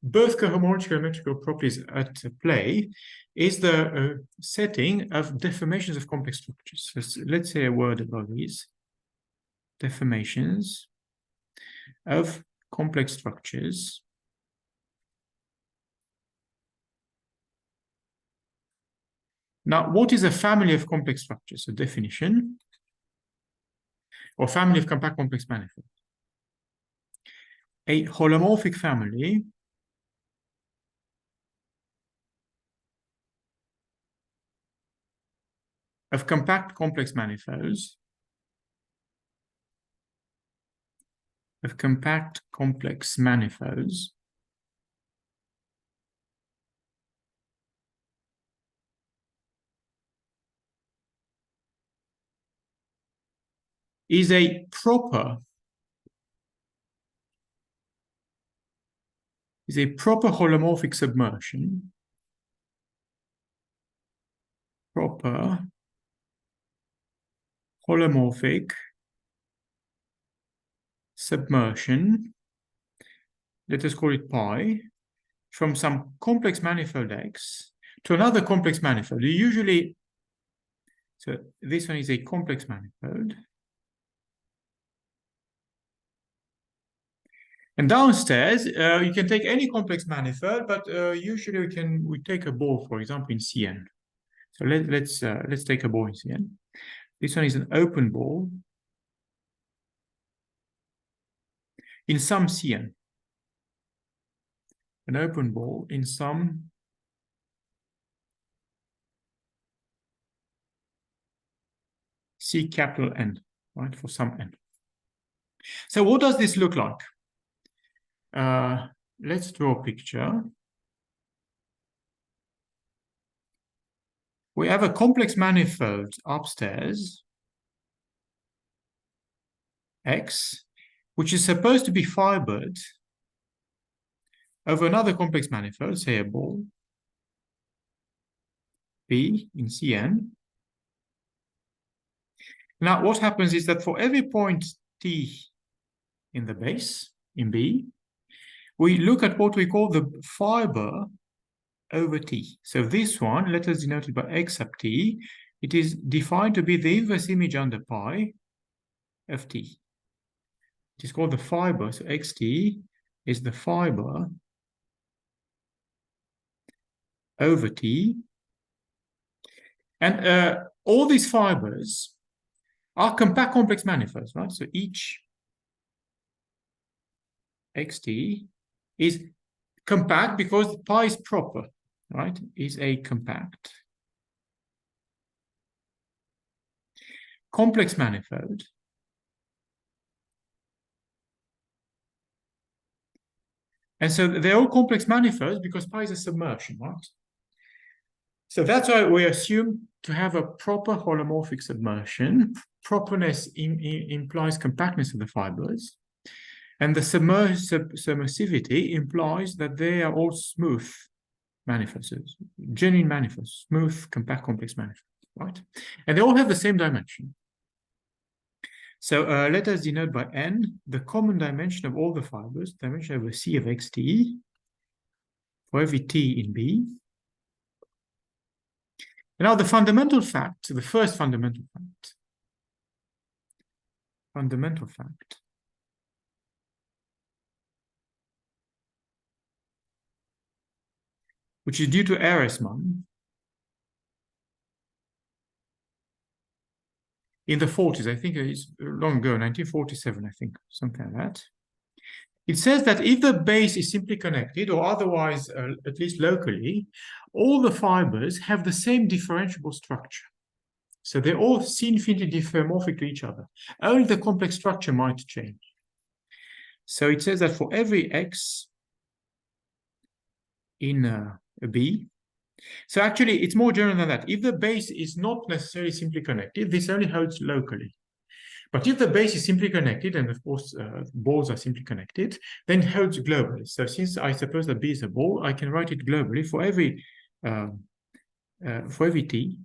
both cohomological and metrical properties at play, is the setting of deformations of complex structures. So let's say a word about these deformations of complex structures. Now, what is a family of complex structures? A definition, or family of compact complex manifolds. A holomorphic family of compact complex manifolds is a proper holomorphic submersion, proper holomorphic submersion, let us call it pi, from some complex manifold X to another complex manifold. You usually, so this one is a complex manifold. And downstairs, you can take any complex manifold, but usually we take a ball, for example, in Cn. So let's take a ball in Cn. This one is an open ball in some Cn. An open ball in some C capital N, right, for some N. So what does this look like? Let's draw a picture. We have a complex manifold upstairs, X, which is supposed to be fibered over another complex manifold, say a ball, P in Cn. Now, what happens is that for every point T in the base, in B, we look at what we call the fiber over T. So this one, let us denote it by X sub T. It is defined to be the inverse image under pi of T. It is called the fiber. So XT is the fiber over T. And all these fibers are compact complex manifolds, right? So each XT is compact because pi is proper, right? Is a compact complex manifold. And so they're all complex manifolds because pi is a submersion, right? So that's why we assume to have a proper holomorphic submersion. Properness implies compactness of the fibers. And the submersivity implies that they are all smooth manifolds, genuine manifolds, smooth, compact, complex manifolds, right? And they all have the same dimension. So let us denote by n the common dimension of all the fibers, dimension over C of xt for every t in B. And now the fundamental fact, the first fundamental fact, which is due to Ehresmann in the 40s, I think it's long ago, 1947, I think, something like that. It says that if the base is simply connected, or otherwise, at least locally, all the fibers have the same differentiable structure. So they're all C-infinity diffeomorphic to each other. Only the complex structure might change. So it says that for every X in a B, so actually it's more general than that. If the base is not necessarily simply connected, this only holds locally. But if the base is simply connected, and of course balls are simply connected, then it holds globally. So since I suppose that B is a ball, I can write it globally for every T.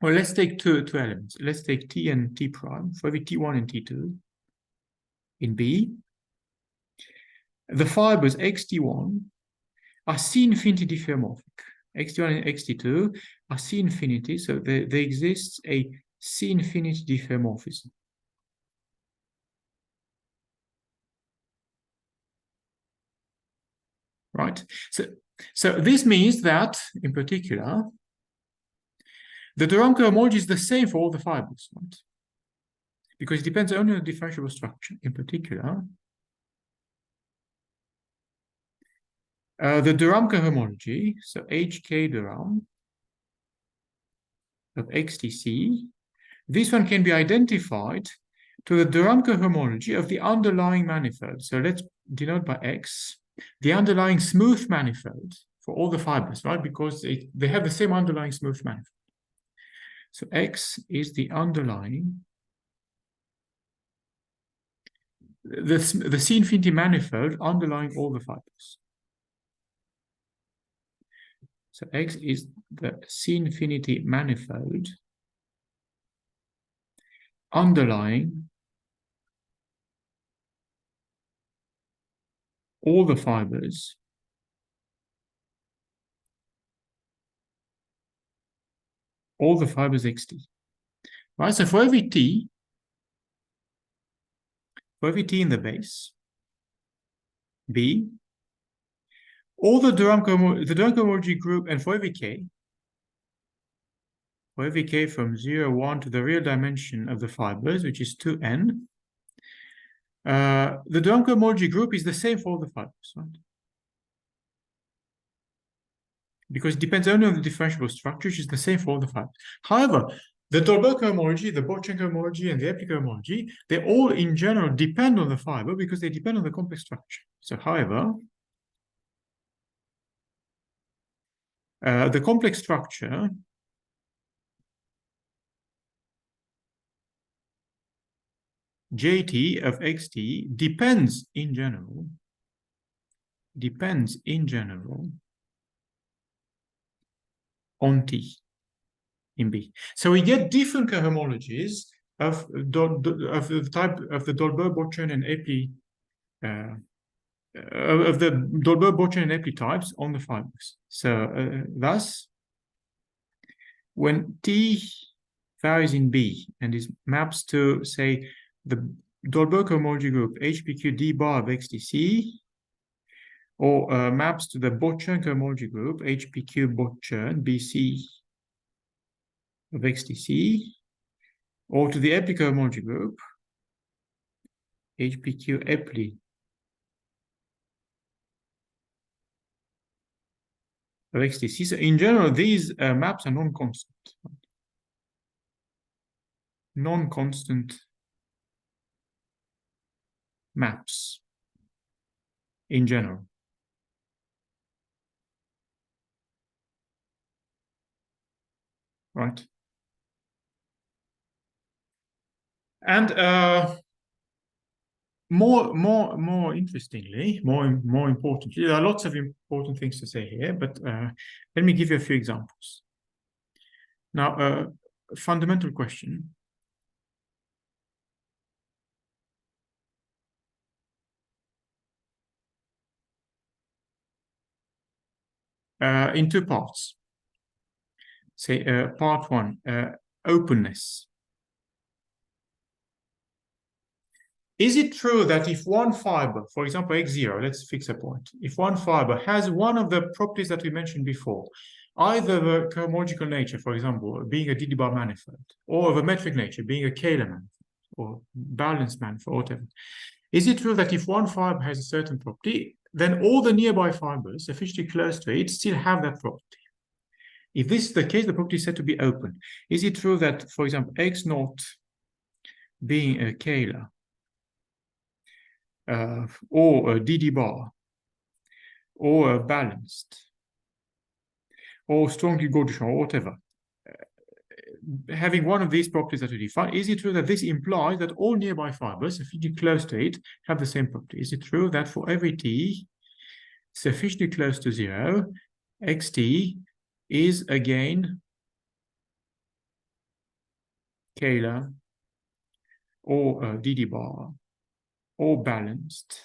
Well, let's take two elements. Let's take T and T prime for every T1 and T2 in B. The fibers xt1 are C-infinity diffeomorphic. xt1 and xt2 are C-infinity, so there exists a C-infinity diffeomorphism. Right? So this means that, in particular, the de Rham cohomology is the same for all the fibers, right? Because it depends only on the differentiable structure. In particular, the de Rham cohomology, so HK de Rham of XTC, this one can be identified to the de Rham cohomology of the underlying manifold. So let's denote by X the underlying smooth manifold for all the fibers, right? Because they have the same underlying smooth manifold. So X is the underlying, the C-infinity manifold underlying all the fibers. So X is the C-infinity manifold underlying all the fibers xt, right? So for every t in the base B, all the de Rham cohomology group, and for every k from 0, 1 to the real dimension of the fibers, which is 2n, the de Rham cohomology group is the same for all the fibers, right? Because it depends only on the differentiable structure, which is the same for all the fibers. However, the Dolbear cohomology, the Bochner cohomology, and the Eppli cohomology, they all in general depend on the fiber because they depend on the complex structure. So, however, the complex structure Jt of xt depends in general on T in B. So we get different cohomologies of the type of the Dolbear, Bochner, and Eppli of the Dolbear, Bochner, and Eppli types on the fibers. So thus, when T varies in B and is maps to, say, the Dolbear cohomology group HPQ D bar of XTC, or maps to the Bochner cohomology group HPQ Bochner BC of XTC, or to the Eppli cohomology group HPQ Eppli of XTC. So in general, these maps are non-constant. Non-constant maps in general. Right. And more interestingly, more importantly, there are lots of important things to say here, but let me give you a few examples. Now, fundamental question. In two parts. Say, part one, openness. Is it true that if one fiber, for example, X0, let's fix a point, if one fiber has one of the properties that we mentioned before, either the cohomological nature, for example, being a Didi-bar manifold, or of a metric nature, being a Kähler manifold, or balanced manifold, whatever, is it true that if one fiber has a certain property, then all the nearby fibers sufficiently close to it still have that property? If this is the case, the property is said to be open. Is it true that, for example, X0 being a Kähler, or a Didi-bar, or a balanced, or strongly Gaussian, or whatever, having one of these properties that we define, is it true that this implies that all nearby fibers sufficiently close to it have the same property? Is it true that for every t sufficiently close to 0, xt is again Kähler, or Didi-bar, or balanced,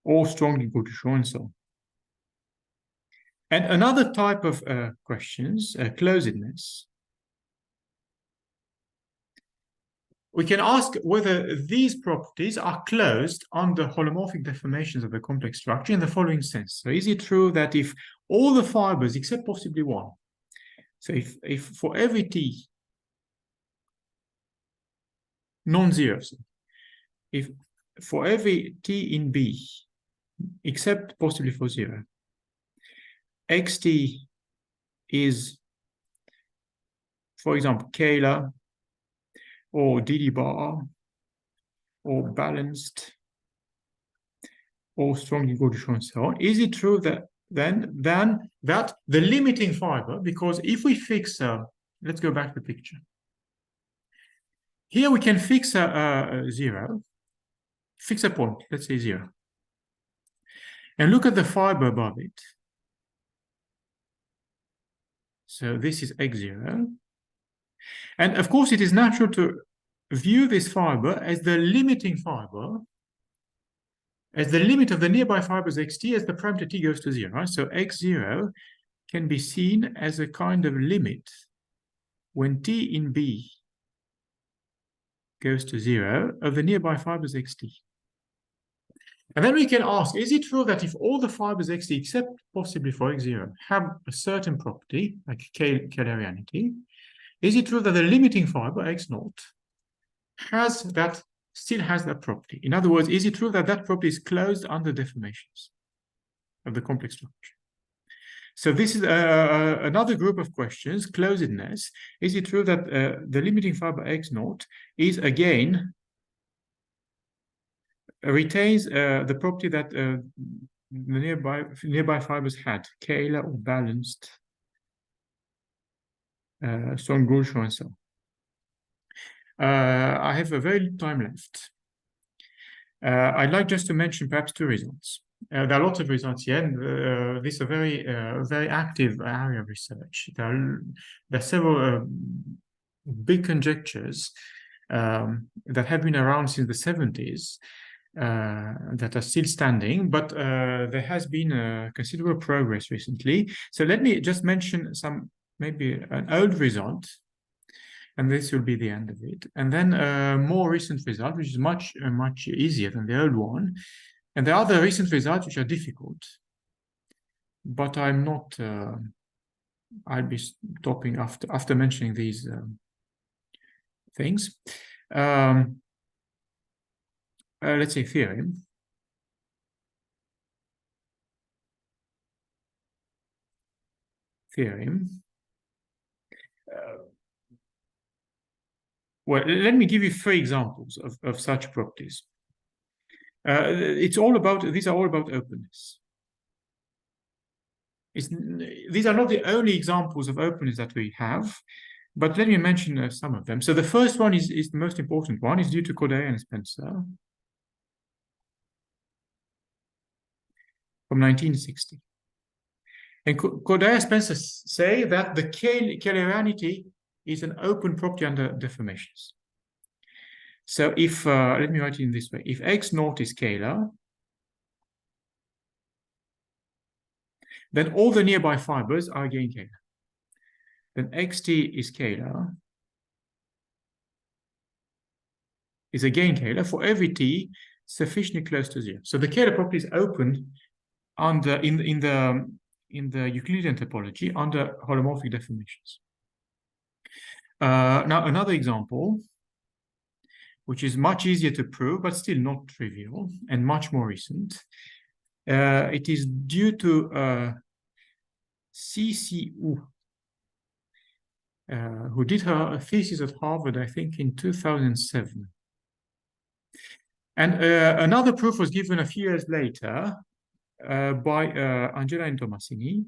or strongly Gaussian, and so on? And another type of questions, closedness. We can ask whether these properties are closed under holomorphic deformations of the complex structure in the following sense. So is it true that if all the fibers, except possibly one, so if for every t non-zero, so if for every t in B, except possibly for 0, xt is, for example, Kähler, or Didi-bar, or balanced, or strongly Gaussian, and so on, is it true that then that the limiting fiber, because if we fix, let's go back to the picture. Here we can fix a 0, fix a point, let's say 0, and look at the fiber above it. So this is X0. And of course, it is natural to view this fiber as the limiting fiber as the limit of the nearby fibers xt as the parameter t goes to 0, right? So x0 can be seen as a kind of limit when t in B goes to 0 of the nearby fibers xt. And then we can ask, is it true that if all the fibers xt, except possibly for x0, have a certain property, like Kählerianity, is it true that the limiting fiber, x0, still has that property? In other words, is it true that that property is closed under deformations of the complex structure? So this is another group of questions, closedness. Is it true that the limiting fiber x0 is again retains the property that the nearby fibers had, Kähler or balanced, Strong-Gulshaw and so on. I have a very little time left. I'd like just to mention perhaps two results. There are lots of results here, and this is a very active area of research. There are several big conjectures that have been around since the 70s that are still standing, but there has been considerable progress recently. So let me just mention maybe an old result, and this will be the end of it. And then a more recent result, which is much easier than the old one. And there are other recent results which are difficult, but I'm not, I'll be stopping after mentioning these things. Let's say theorem. Well, let me give you 3 examples of such properties. These are all about openness. These are not the only examples of openness that we have, but let me mention some of them. So the first one is the most important one, is due to Corday and Spencer from 1960. And Corday and Spencer say that the Kählerianity is an open property under deformations. So if, let me write it in this way, if x0 is scalar, then all the nearby fibers are again scalar. Then xt is scalar, is again scalar for every t sufficiently close to 0. So the scalar property is open under in the Euclidean topology under holomorphic deformations. Now another example, which is much easier to prove, but still not trivial and much more recent. It is due to CCU, who did her thesis at Harvard, I think, in 2007. And another proof was given a few years later by Angela and Tomasini.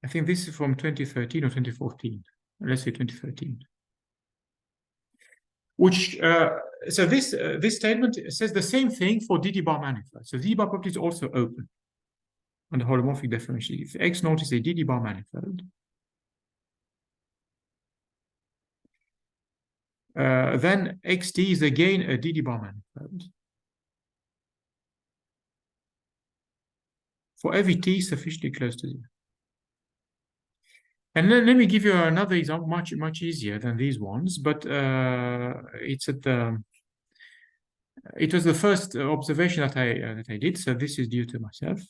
I think this is from 2013 or 2014. Let's say 2013. Which so this statement says the same thing for DD-bar manifold. So DD-bar property is also open under holomorphic deformation. If x0 is a DD-bar manifold, then xt is again a DD-bar manifold for every t sufficiently close to 0. And let me give you another example, much easier than these ones, but it's at the. It was the first observation that I did, so this is due to myself.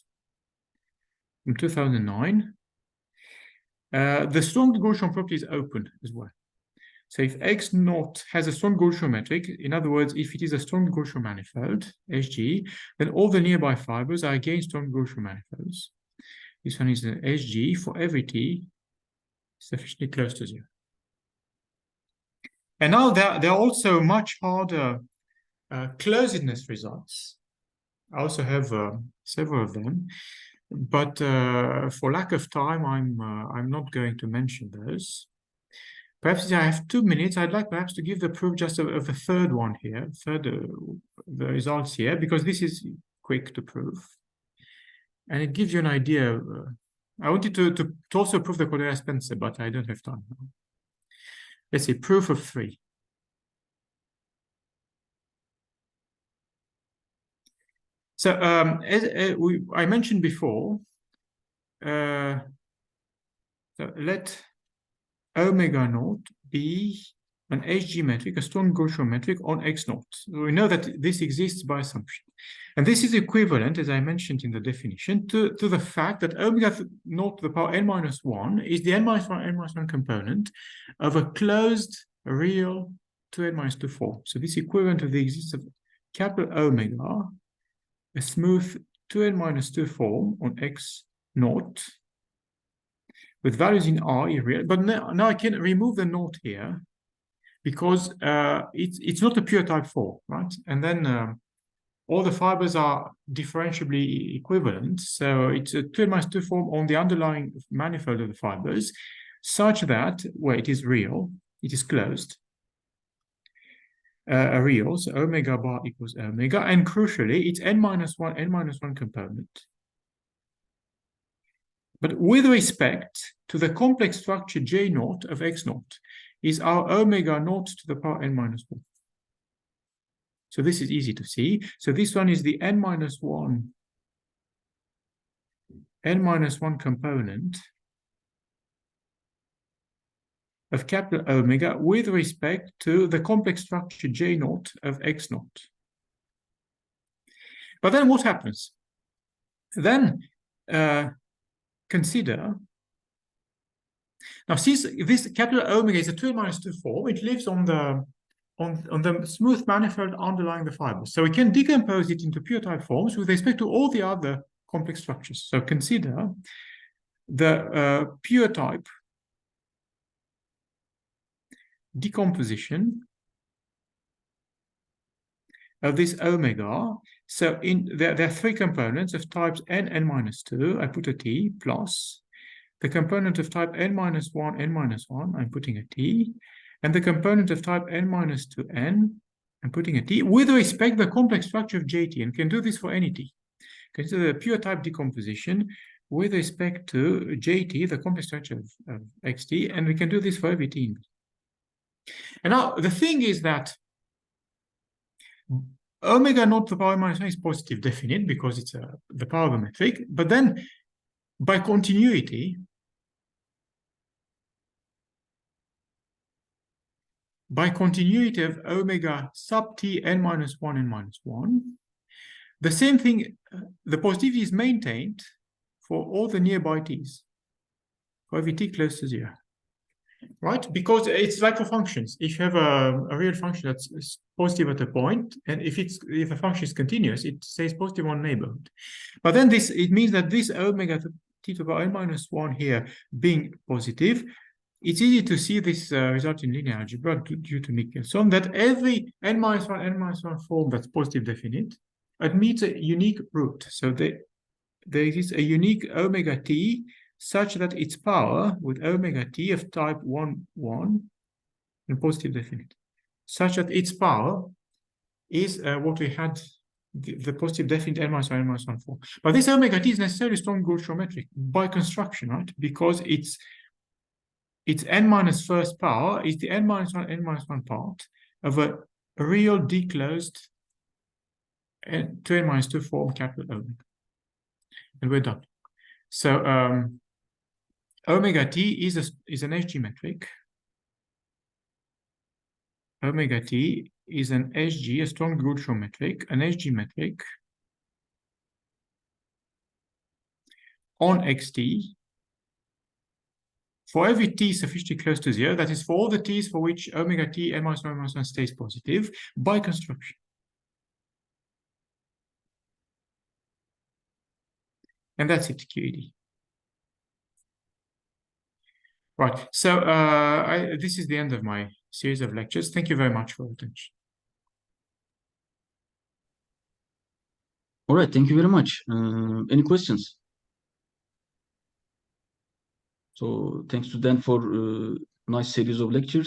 In 2009, the strong Gaussian property is open as well. So if x0 has a strong Gaussian metric, in other words, if it is a strong Gaussian manifold, SG, then all the nearby fibers are again strong Gaussian manifolds. This one is an SG for every t sufficiently close to 0. And now there are also much harder closedness results. I also have several of them, but for lack of time, I'm not going to mention those. Perhaps I have 2 minutes. I'd like perhaps to give the proof just of the third one here, the results here, because this is quick to prove, and it gives you an idea. I wanted to also prove the Corday-Spencer, but I don't have time now. Let's say proof of 3. So as I mentioned before, so let omega naught be an HG metric, a strong Gaussian metric on X naught. So we know that this exists by assumption. And this is equivalent, as I mentioned in the definition, to the fact that omega naught to the power n minus 1 is the n minus 1 component of a closed real 2n minus 2 form. So this is equivalent to the existence of capital omega, a smooth 2n minus 2 form on X naught with values in R irreal. But now I can remove the naught here because it's not a pure type 4, right? And then all the fibers are differentiably equivalent. So it's a 2n minus 2 form on the underlying manifold of the fibers, such that, where it is real, it is closed. A real, so omega bar equals omega, and crucially, it's n minus 1 component. But with respect to the complex structure J naught of X naught, is our omega naught to the power n minus 1. So this is easy to see. So this one is the n minus 1 component of capital omega with respect to the complex structure J naught of X naught. But then what happens? Then consider, now since this capital omega is a 2n minus 2 form, it lives on the smooth manifold underlying the fibers. So we can decompose it into pure type forms with respect to all the other complex structures. So consider the pure type decomposition of this omega. So there are three components of types n minus 2, I put a t, plus the component of type n minus 1, I'm putting a t, and the component of type n minus 2n, I'm putting a t, with respect to the complex structure of jt, and can do this for any t. Consider the pure type decomposition with respect to jt, the complex structure of xt, and we can do this for every t. And now the thing is that omega naught to the power minus 1 is positive definite because it's the power of a metric, but then by continuity, of omega sub t n minus 1, the same thing, the positivity is maintained for all the nearby t's, for every t close to 0. Right? Because it's like for functions. If you have a real function that's positive at a point, and if the function is continuous, it says positive on neighborhood. But then it means that this omega t to the power n minus 1 here being positive, it's easy to see this result in linear algebra due to Michelson, that every n minus 1 form that's positive definite admits a unique root. So there is a unique omega t such that its power with omega t of type 1 and positive definite, such that its power is what we had the positive definite n minus 1 form. But this omega t is necessarily strong Gaussian metric by construction, right? Because it's n minus first power is the n minus 1 part of a real declosed 2n minus 2 form capital omega. And we're done. So omega t is an HG metric. Omega t is an HG, a strong Gaussian metric, an HG metric on xt for every t sufficiently close to 0, that is for all the t's for which omega t n minus 1 stays positive by construction. And that's it, QED. Right, so this is the end of my series of lectures. Thank you very much for your attention. All right, thank you very much. Any questions? So thanks to Dan for nice series of lectures.